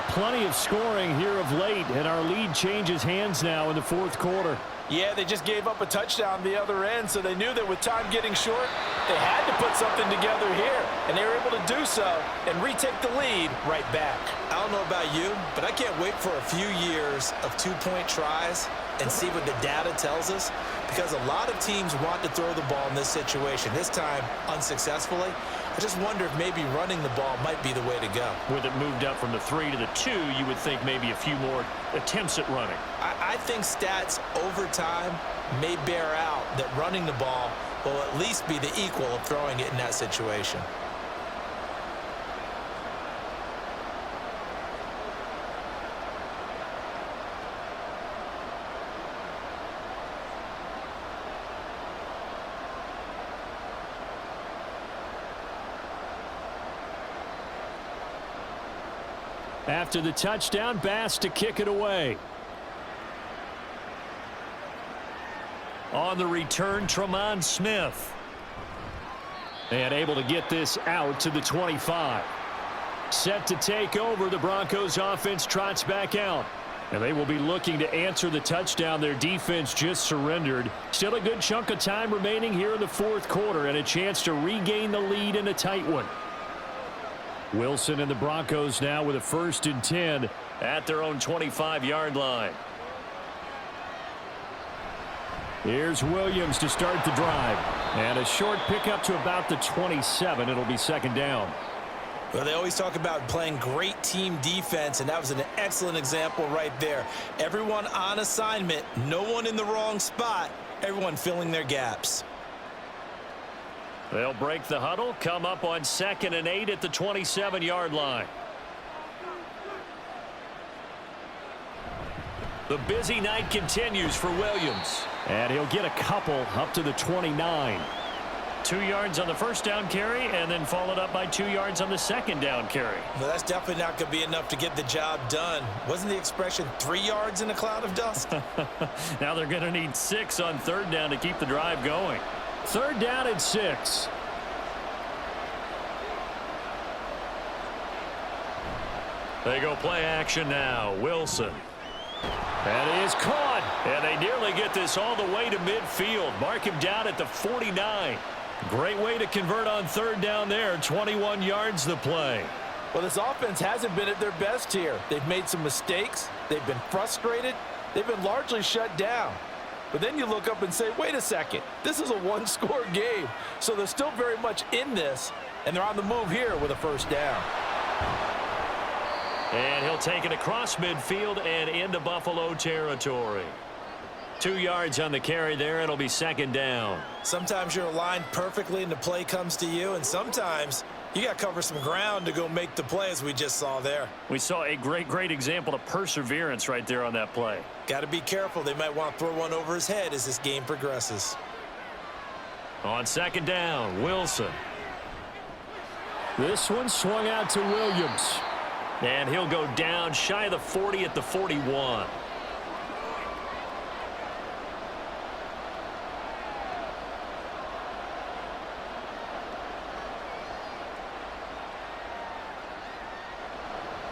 Plenty of scoring here of late, and our lead changes hands now in the 4th quarter. Yeah, they just gave up a touchdown the other end, so they knew that with time getting short, they had to put something together here, and they were able to do so and retake the lead right back. I don't know about you, but I can't wait for a few years of 2-point tries and see what the data tells us, because a lot of teams want to throw the ball in this situation, this time unsuccessfully. I just wonder if maybe running the ball might be the way to go. With it moved up from the 3 to the 2, you would think maybe a few more attempts at running. I think stats over time may bear out that running the ball will at least be the equal of throwing it in that situation. After the touchdown, Bass to kick it away. On the return, Tremont Smith. And able to get this out to the 25. Set to take over, the Broncos offense trots back out. And they will be looking to answer the touchdown their defense just surrendered. Still a good chunk of time remaining here in the 4th quarter and a chance to regain the lead in a tight one. Wilson and the Broncos now with a 1st and 10 at their own 25-yard line. Here's Williams to start the drive. And a short pickup to about the 27. It'll be 2nd down. Well, they always talk about playing great team defense, and that was an excellent example right there. Everyone on assignment, no one in the wrong spot, everyone filling their gaps. They'll break the huddle, come up on 2nd and 8 at the 27-yard line. The busy night continues for Williams. And he'll get a couple up to the 29. 2 yards on the 1st down carry, and then followed up by 2 yards on the 2nd down carry. Well, that's definitely not going to be enough to get the job done. Wasn't the expression 3 yards in a cloud of dust? Now they're going to need 6 on 3rd down to keep the drive going. 3rd down and 6. They go play action now. Wilson. That is caught. And they nearly get this all the way to midfield. Mark him down at the 49. Great way to convert on third down there. 21 yards the play. Well, this offense hasn't been at their best here. They've made some mistakes. They've been frustrated. They've been largely shut down. But then you look up and say, wait a second, this is a one-score game. So they're still very much in this, and they're on the move here with a first down. And he'll take it across midfield and into Buffalo territory. 2 yards on the carry there. It'll be second down. Sometimes you're aligned perfectly and the play comes to you, and sometimes you got to cover some ground to go make the play, as we just saw there. We saw a great example of perseverance right there on that play. Got to be careful. They might want to throw one over his head as this game progresses. On second down, Wilson. This one swung out to Williams. And he'll go down shy of the 40 at the 41.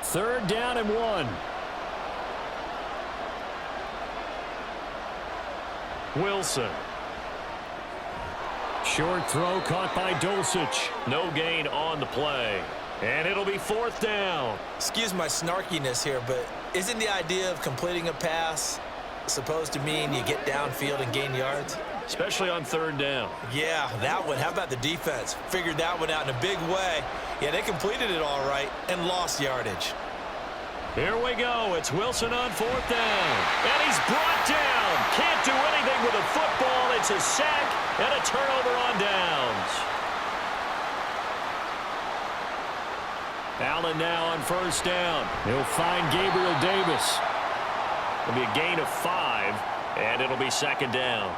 Third down and 1. Wilson. Short throw caught by Dulcich. No gain on the play. And it'll be fourth down. Excuse my snarkiness here, but isn't the idea of completing a pass supposed to mean you get downfield and gain yards? Especially on third down. Yeah, that one. How about the defense? Figured that one out in a big way. Yeah, they completed it all right and lost yardage. Here we go. It's Wilson on fourth down. And he's brought down. Can't do anything with a football. It's a sack and a turnover on downs. Allen now on first down. He'll find Gabriel Davis. It'll be a gain of 5, and it'll be second down.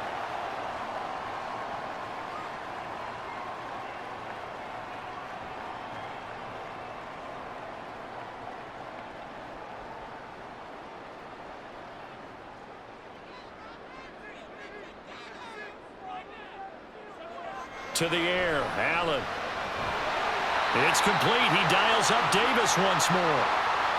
To the air, Allen. It's complete. He dials up Davis once more.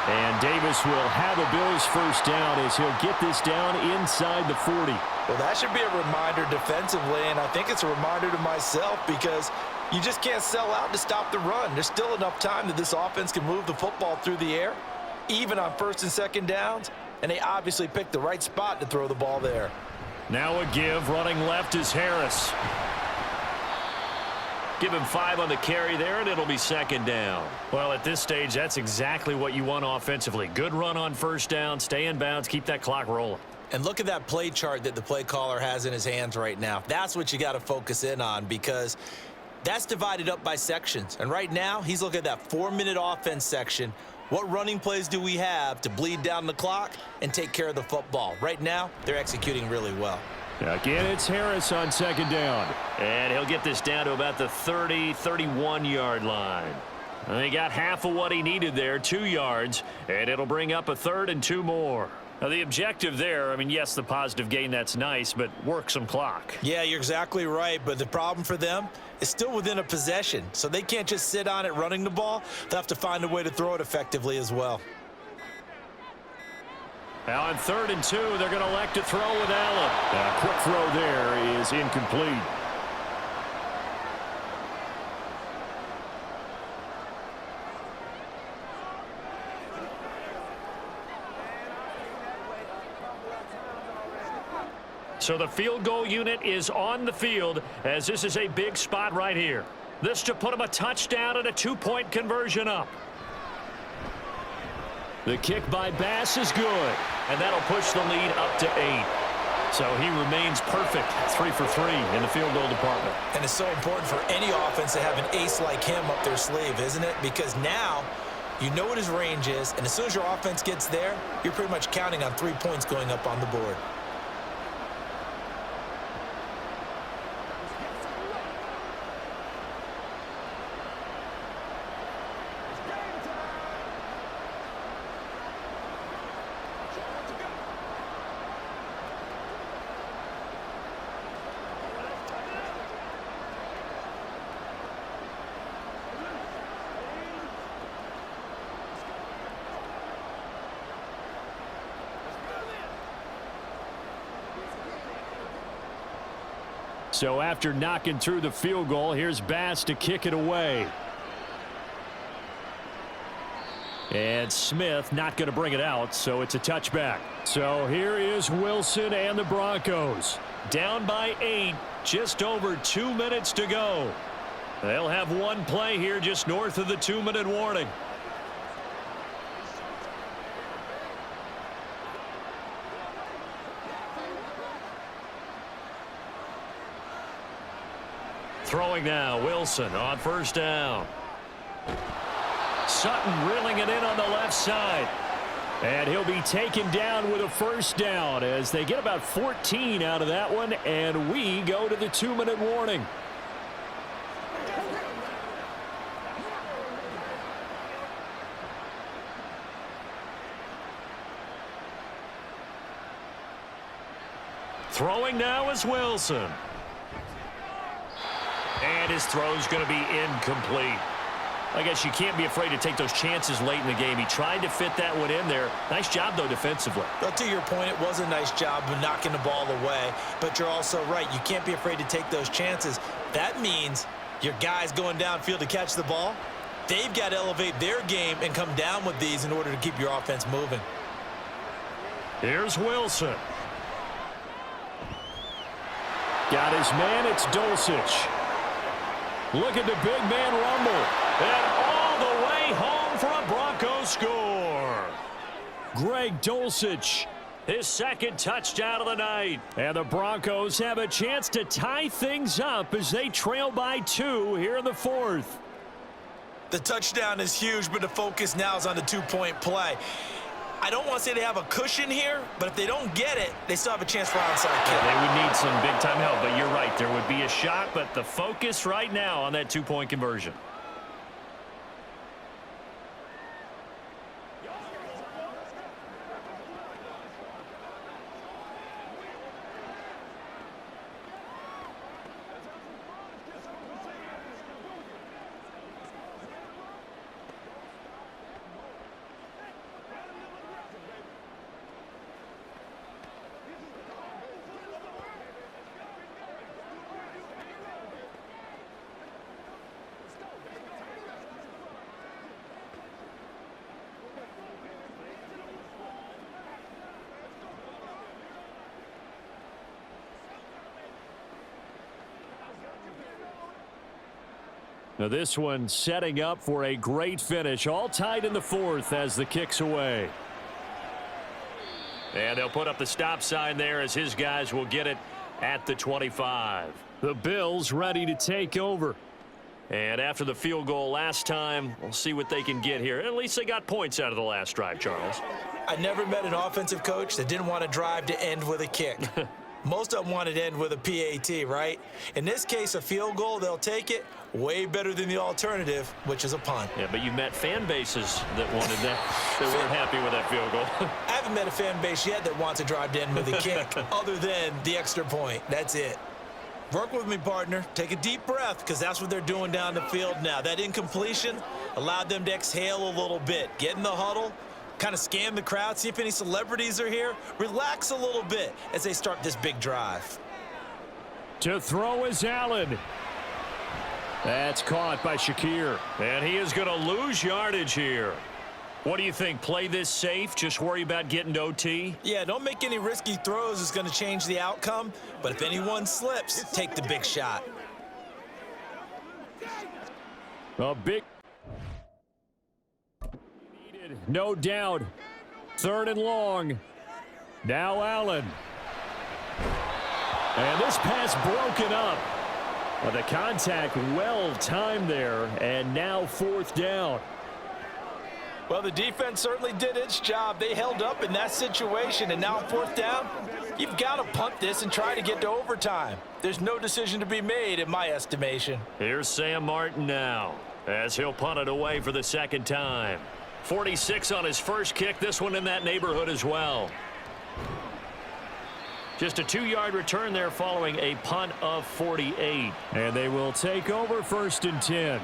And Davis will have a Bills first down as he'll get this down inside the 40. Well, that should be a reminder defensively, and I think it's a reminder to myself because you just can't sell out to stop the run. There's still enough time that this offense can move the football through the air, even on first and second downs, and they obviously picked the right spot to throw the ball there. Now a give. Running left is Harris. Give him 5 on the carry there, and it'll be second down. Well, at this stage, that's exactly what you want offensively. Good run on first down, stay in bounds, keep that clock rolling. And look at that play chart that the play caller has in his hands right now. That's what you got to focus in on because that's divided up by sections. And right now, he's looking at that 4-minute offense section. What running plays do we have to bleed down the clock and take care of the football? Right now, they're executing really well. Again, it's Harris on second down. And he'll get this down to about the 30, 31-yard line. And he got half of what he needed there, 2 yards, and it'll bring up a third and 2 more. Now, the objective there, I mean, yes, the positive gain, that's nice, but work some clock. Yeah, you're exactly right, but the problem for them is still within a possession, so they can't just sit on it running the ball. They'll have to find a way to throw it effectively as well. Now on third and 2, they're going to elect to throw with Allen. A quick throw there is incomplete. So the field goal unit is on the field as this is a big spot right here. This to put them a touchdown and a 2-point conversion up. The kick by Bass is good. And that'll push the lead up to 8. So he remains perfect, 3 for 3 in the field goal department. And it's so important for any offense to have an ace like him up their sleeve, isn't it? Because now you know what his range is, and as soon as your offense gets there, you're pretty much counting on 3 points going up on the board. So after knocking through the field goal, here's Bass to kick it away. And Smith not going to bring it out, so it's a touchback. So here is Wilson and the Broncos. Down by 8, just over 2 minutes to go. They'll have one play here just north of the 2-minute warning. Throwing now, Wilson on first down. Sutton reeling it in on the left side. And he'll be taken down with a first down as they get about 14 out of that one, and we go to the 2-minute warning. Throwing now is Wilson. And his throw's going to be incomplete. I guess you can't be afraid to take those chances late in the game. He tried to fit that one in there. Nice job, though, defensively. Well, to your point, it was a nice job of knocking the ball away. But you're also right. You can't be afraid to take those chances. That means your guys going downfield to catch the ball, they've got to elevate their game and come down with these in order to keep your offense moving. Here's Wilson. Got his man. It's Dulcich. Look at the big man rumble. And all the way home for a Broncos score. Greg Dulcich. His second touchdown of the night. And the Broncos have a chance to tie things up as they trail by 2 here in the 4th. The touchdown is huge, but the focus now is on the two-point play. I don't want to say they have a cushion here, but if they don't get it, they still have a chance for onside kick. They would need some big-time help, but you're right. There would be a shot, but the focus right now on that two-point conversion. Now this one setting up for a great finish. All tied in the 4th as the kick's away. And they'll put up the stop sign there as his guys will get it at the 25. The Bills ready to take over. And after the field goal last time, we'll see what they can get here. At least they got points out of the last drive, Charles. I never met an offensive coach that didn't want to drive to end with a kick. Most of them wanted to end with a PAT, right? In this case, a field goal, they'll take it. Way better than the alternative, which is a punt. Yeah, but you met fan bases that wanted that, that weren't happy with that field goal. I haven't met a fan base yet that wants to drive to end with a kick other than the extra point. That's it. Work with me, partner. Take a deep breath, because that's what they're doing down the field now. That incompletion allowed them to exhale a little bit. Get in the huddle, kind of scan the crowd, see if any celebrities are here. Relax a little bit as they start this big drive. To throw is Allen. That's caught by Shakir. And he is going to lose yardage here. What do you think? Play this safe? Just worry about getting to OT? Yeah, don't make any risky throws. It's going to change the outcome. But if anyone slips, take the big shot. A big needed, no doubt. 3rd and long. Now Allen. And this pass broken up. The contact well timed there, and now 4th down. Well, the defense certainly did its job. They held up in that situation, and now 4th down, you've got to punt this and try to get to overtime. There's no decision to be made in my estimation. Here's Sam Martin now as he'll punt it away for the second time. 46 on his first kick, this one in that neighborhood as well. Just a 2-yard return there following a punt of 48. And they will take over 1st and 10.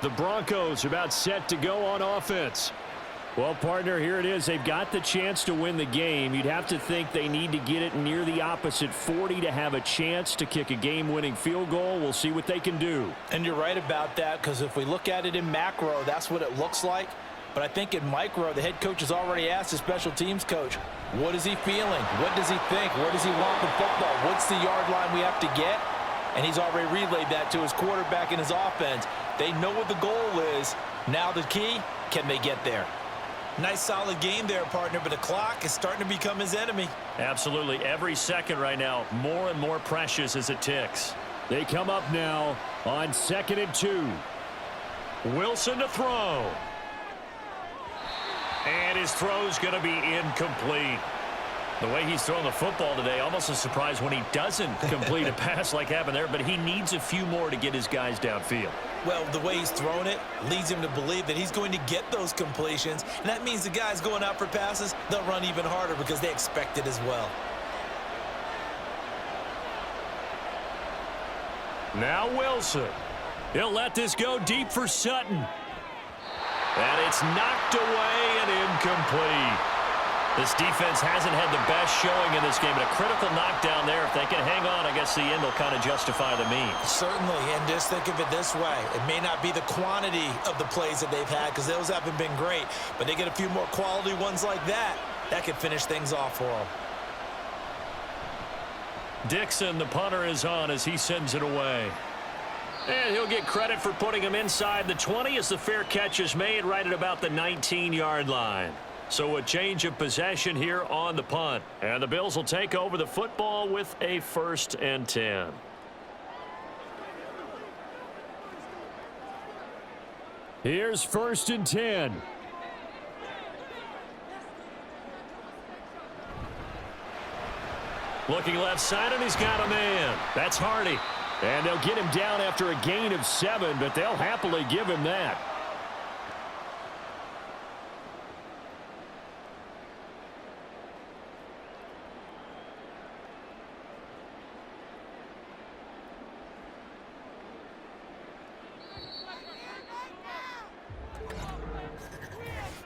The Broncos about set to go on offense. Well, partner, here it is. They've got the chance to win the game. You'd have to think they need to get it near the opposite 40 to have a chance to kick a game-winning field goal. We'll see what they can do. And you're right about that, because if we look at it in macro, that's what it looks like. But I think in micro, the head coach has already asked the special teams coach, what is he feeling? What does he think? Where does he want the football? What's the yard line we have to get? And he's already relayed that to his quarterback and his offense. They know what the goal is. Now the key, can they get there? Nice solid game there, partner, but the clock is starting to become his enemy. Absolutely. Every second right now, more and more precious as it ticks. They come up now on 2nd and 2. Wilson to throw. And his throw's going to be incomplete. The way he's throwing the football today, almost a surprise when he doesn't complete a pass like happened there, but he needs a few more to get his guys downfield. Well, the way he's thrown it leads him to believe that he's going to get those completions, and that means the guys going out for passes, they'll run even harder because they expect it as well. Now Wilson. He'll let this go deep for Sutton. And it's knocked away and incomplete. This defense hasn't had the best showing in this game, but a critical knockdown there. If they can hang on, I guess the end will kind of justify the means. Certainly, and just think of it this way. It may not be the quantity of the plays that they've had because those haven't been great, but they get a few more quality ones like that. That could finish things off for them. Dixon, the punter, is on as he sends it away. And he'll get credit for putting him inside the 20 as the fair catch is made right at about the 19-yard line. So a change of possession here on the punt. And the Bills will take over the football with a 1st and 10. Here's 1st and 10. Looking left side, and he's got a man. That's Hardy. And they'll get him down after a gain of 7, but they'll happily give him that.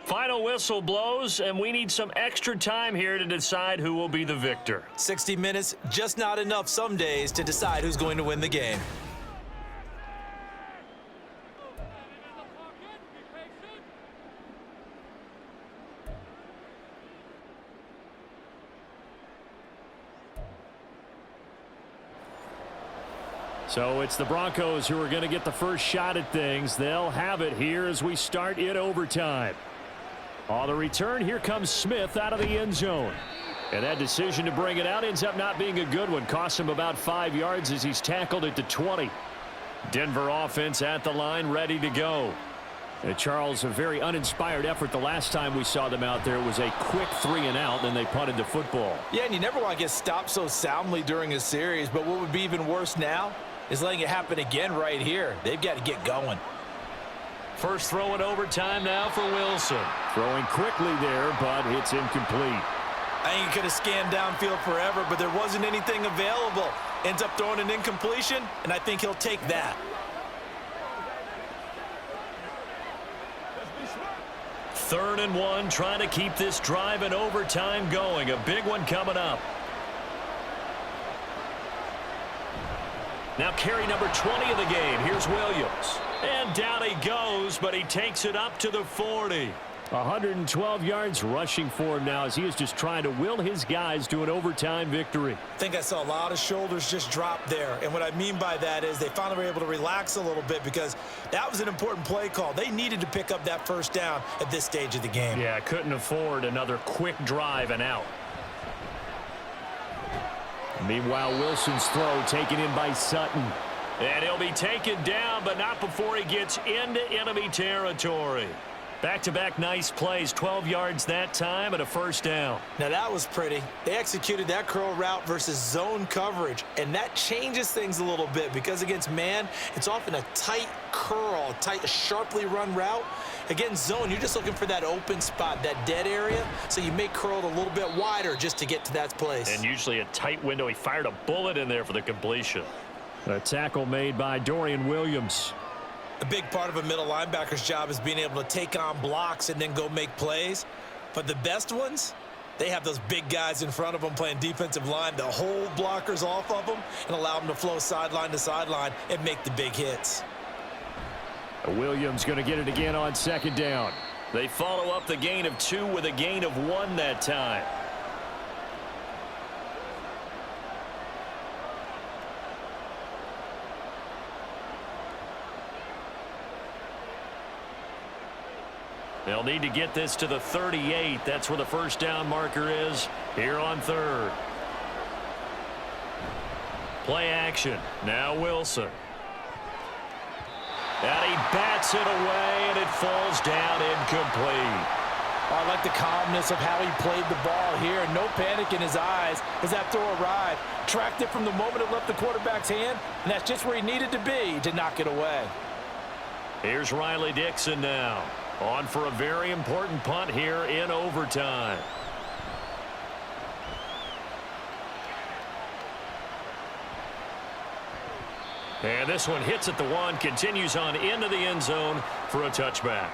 Final whistle blows, and we need some extra time here to decide who will be the victor. 60 minutes, just not enough some days to decide who's going to win the game. So it's the Broncos who are going to get the first shot at things. They'll have it here as we start in overtime. On the return, here comes Smith out of the end zone. And that decision to bring it out ends up not being a good one. Costs him about 5 yards as he's tackled at the 20. Denver offense at the line, ready to go. And Charles, a very uninspired effort the last time we saw them out there. It was a quick 3-and-out, and they punted the football. Yeah, and you never want to get stopped so soundly during a series, but what would be even worse now is letting it happen again right here. They've got to get going. First throw in overtime now for Wilson. Throwing quickly there, but it's incomplete. I think he could have scanned downfield forever, but there wasn't anything available. Ends up throwing an incompletion, and I think he'll take that. Third and 1, trying to keep this drive in overtime going. A big one coming up. Now carry number 20 of the game. Here's Williams. And down he goes, but he takes it up to the 40. 112 yards rushing for him now as he is just trying to will his guys to an overtime victory. I think I saw a lot of shoulders just drop there. And what I mean by that is they finally were able to relax a little bit because that was an important play call. They needed to pick up that first down at this stage of the game. Yeah, couldn't afford another quick drive and out. Meanwhile, Wilson's throw taken in by Sutton. And he'll be taken down, but not before he gets into enemy territory. Back-to-back nice plays, 12 yards that time and a first down. Now that was pretty. They executed that curl route versus zone coverage, and that changes things a little bit because against man, it's often a tight curl, a sharply run route. Against zone, you're just looking for that open spot, that dead area, so you may curl it a little bit wider just to get to that place. And usually a tight window. He fired a bullet in there for the completion. A tackle made by Dorian Williams. A big part of a middle linebacker's job is being able to take on blocks and then go make plays. But the best ones, they have those big guys in front of them playing defensive line to hold blockers off of them and allow them to flow sideline to sideline and make the big hits. Williams going to get it again on second down. They follow up the gain of 2 with a gain of 1 that time. They'll need to get this to the 38. That's where the first down marker is here on third. Play action. Now Wilson. And he bats it away, and it falls down incomplete. I like the calmness of how he played the ball here. No panic in his eyes as that throw arrived. Tracked it from the moment it left the quarterback's hand, and that's just where he needed to be to knock it away. Here's Riley Dixon now. On for a very important punt here in overtime. And this one hits at the 1, continues on into the end zone for a touchback.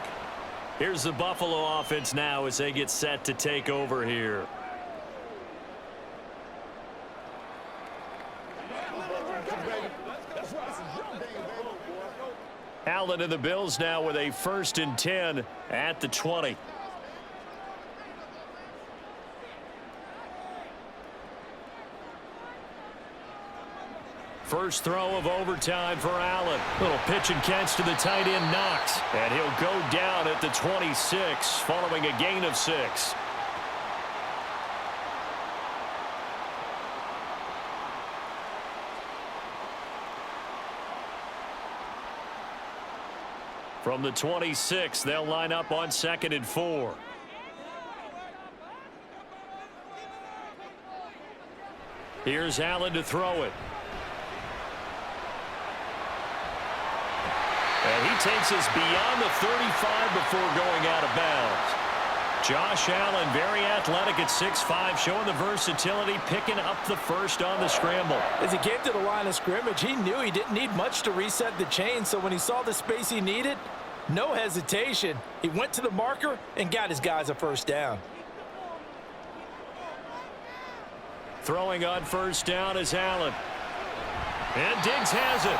Here's the Buffalo offense now as they get set to take over here. Allen and the Bills now with a 1st and 10 at the 20. First throw of overtime for Allen. Little pitch and catch to the tight end Knox. And he'll go down at the 26 following a gain of 6. From the 26, they'll line up on 2nd and 4. Here's Allen to throw it. And he takes us beyond the 35 before going out of bounds. Josh Allen, very athletic at 6'5", showing the versatility, picking up the first on the scramble. As he came to the line of scrimmage, he knew he didn't need much to reset the chain, so when he saw the space he needed, no hesitation. He went to the marker and got his guys a first down. Throwing on first down is Allen. And Diggs has it.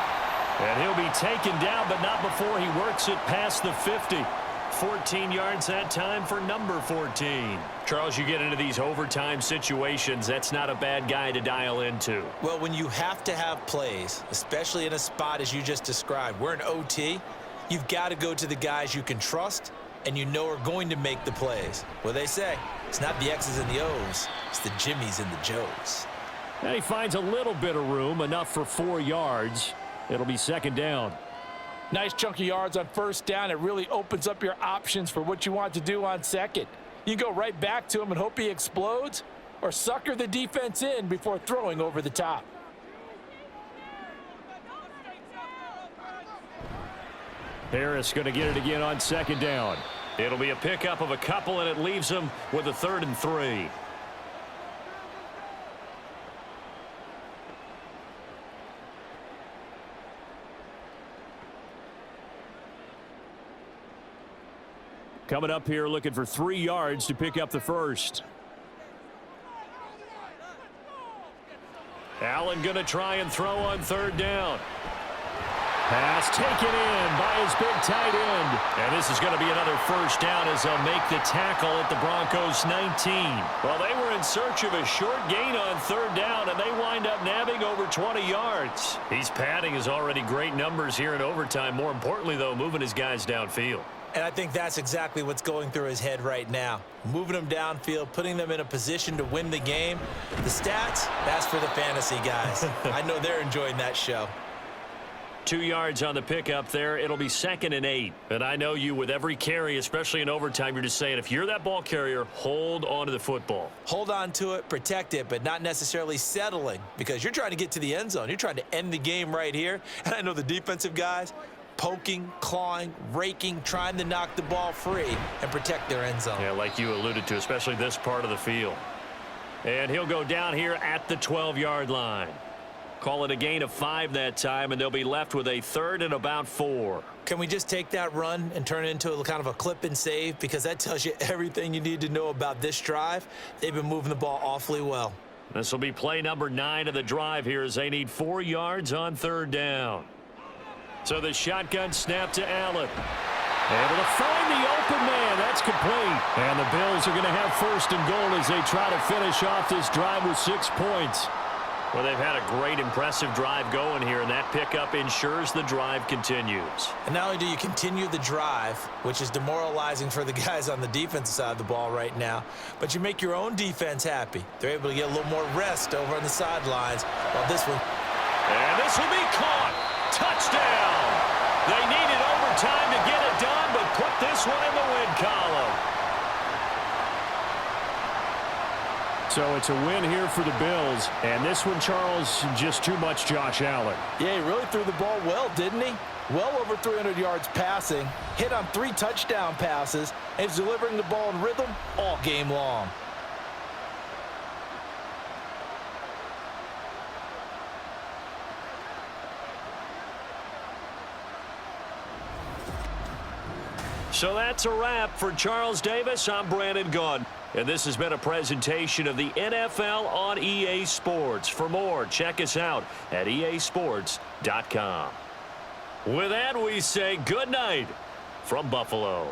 And he'll be taken down, but not before he works it past the 50. 14 yards that time for number 14. Charles, you get into these overtime situations, that's not a bad guy to dial into. Well, when you have to have plays, especially in a spot as you just described, we're in OT, you've got to go to the guys you can trust and you know are going to make the plays. Well, they say it's not the X's and the O's, it's the Jimmies and the Joes. And he finds a little bit of room, enough for 4 yards. It'll be 2nd down. Nice chunky yards on first down. It really opens up your options for what you want to do on second. You go right back to him and hope he explodes, or sucker the defense in before throwing over the top. Harris going to get it again on 2nd down. It'll be a pickup of a couple, and it leaves him with a 3rd and 3. Coming up here looking for 3 yards to pick up the first. Allen going to try and throw on 3rd down. Pass taken in by his big tight end. And this is going to be another first down as they'll make the tackle at the Broncos 19. Well, they were in search of a short gain on 3rd down, and they wind up nabbing over 20 yards. He's padding his already great numbers here in overtime. More importantly, though, moving his guys downfield. And I think that's exactly what's going through his head right now. Moving them downfield, putting them in a position to win the game. The stats, that's for the fantasy guys. I know they're enjoying that show. 2 yards on the pickup there. It'll be 2nd and 8. And I know you, with every carry, especially in overtime, you're just saying, if you're that ball carrier, hold on to the football. Hold on to it, protect it, but not necessarily settling, because you're trying to get to the end zone. You're trying to end the game right here. And I know the defensive guys, poking, clawing, raking, trying to knock the ball free and protect their end zone. Yeah, like you alluded to, especially this part of the field. And he'll go down here at the 12-yard line. Call it a gain of 5 that time, and they'll be left with a 3rd and about 4. Can we just take that run and turn it into a kind of a clip and save? Because that tells you everything you need to know about this drive. They've been moving the ball awfully well. This will be play number 9 of the drive here as they need 4 yards on 3rd down. So the shotgun snap to Allen. Able to find the open man. That's complete. And the Bills are going to have 1st and goal as they try to finish off this drive with 6 points. Well, they've had a great, impressive drive going here, and that pickup ensures the drive continues. And not only do you continue the drive, which is demoralizing for the guys on the defensive side of the ball right now, but you make your own defense happy. They're able to get a little more rest over on the sidelines. While this one... And this will be caught. Touchdown. They needed overtime to get it done, but put this one in the win column. So it's a win here for the Bills. And this one, Charles, just too much Josh Allen. Yeah, he really threw the ball well, didn't he? Well over 300 yards passing, hit on 3 touchdown passes, and he's delivering the ball in rhythm all game long. So that's a wrap for Charles Davis. I'm Brandon Gunn. And this has been a presentation of the NFL on EA Sports. For more, check us out at easports.com. With that, we say good night from Buffalo.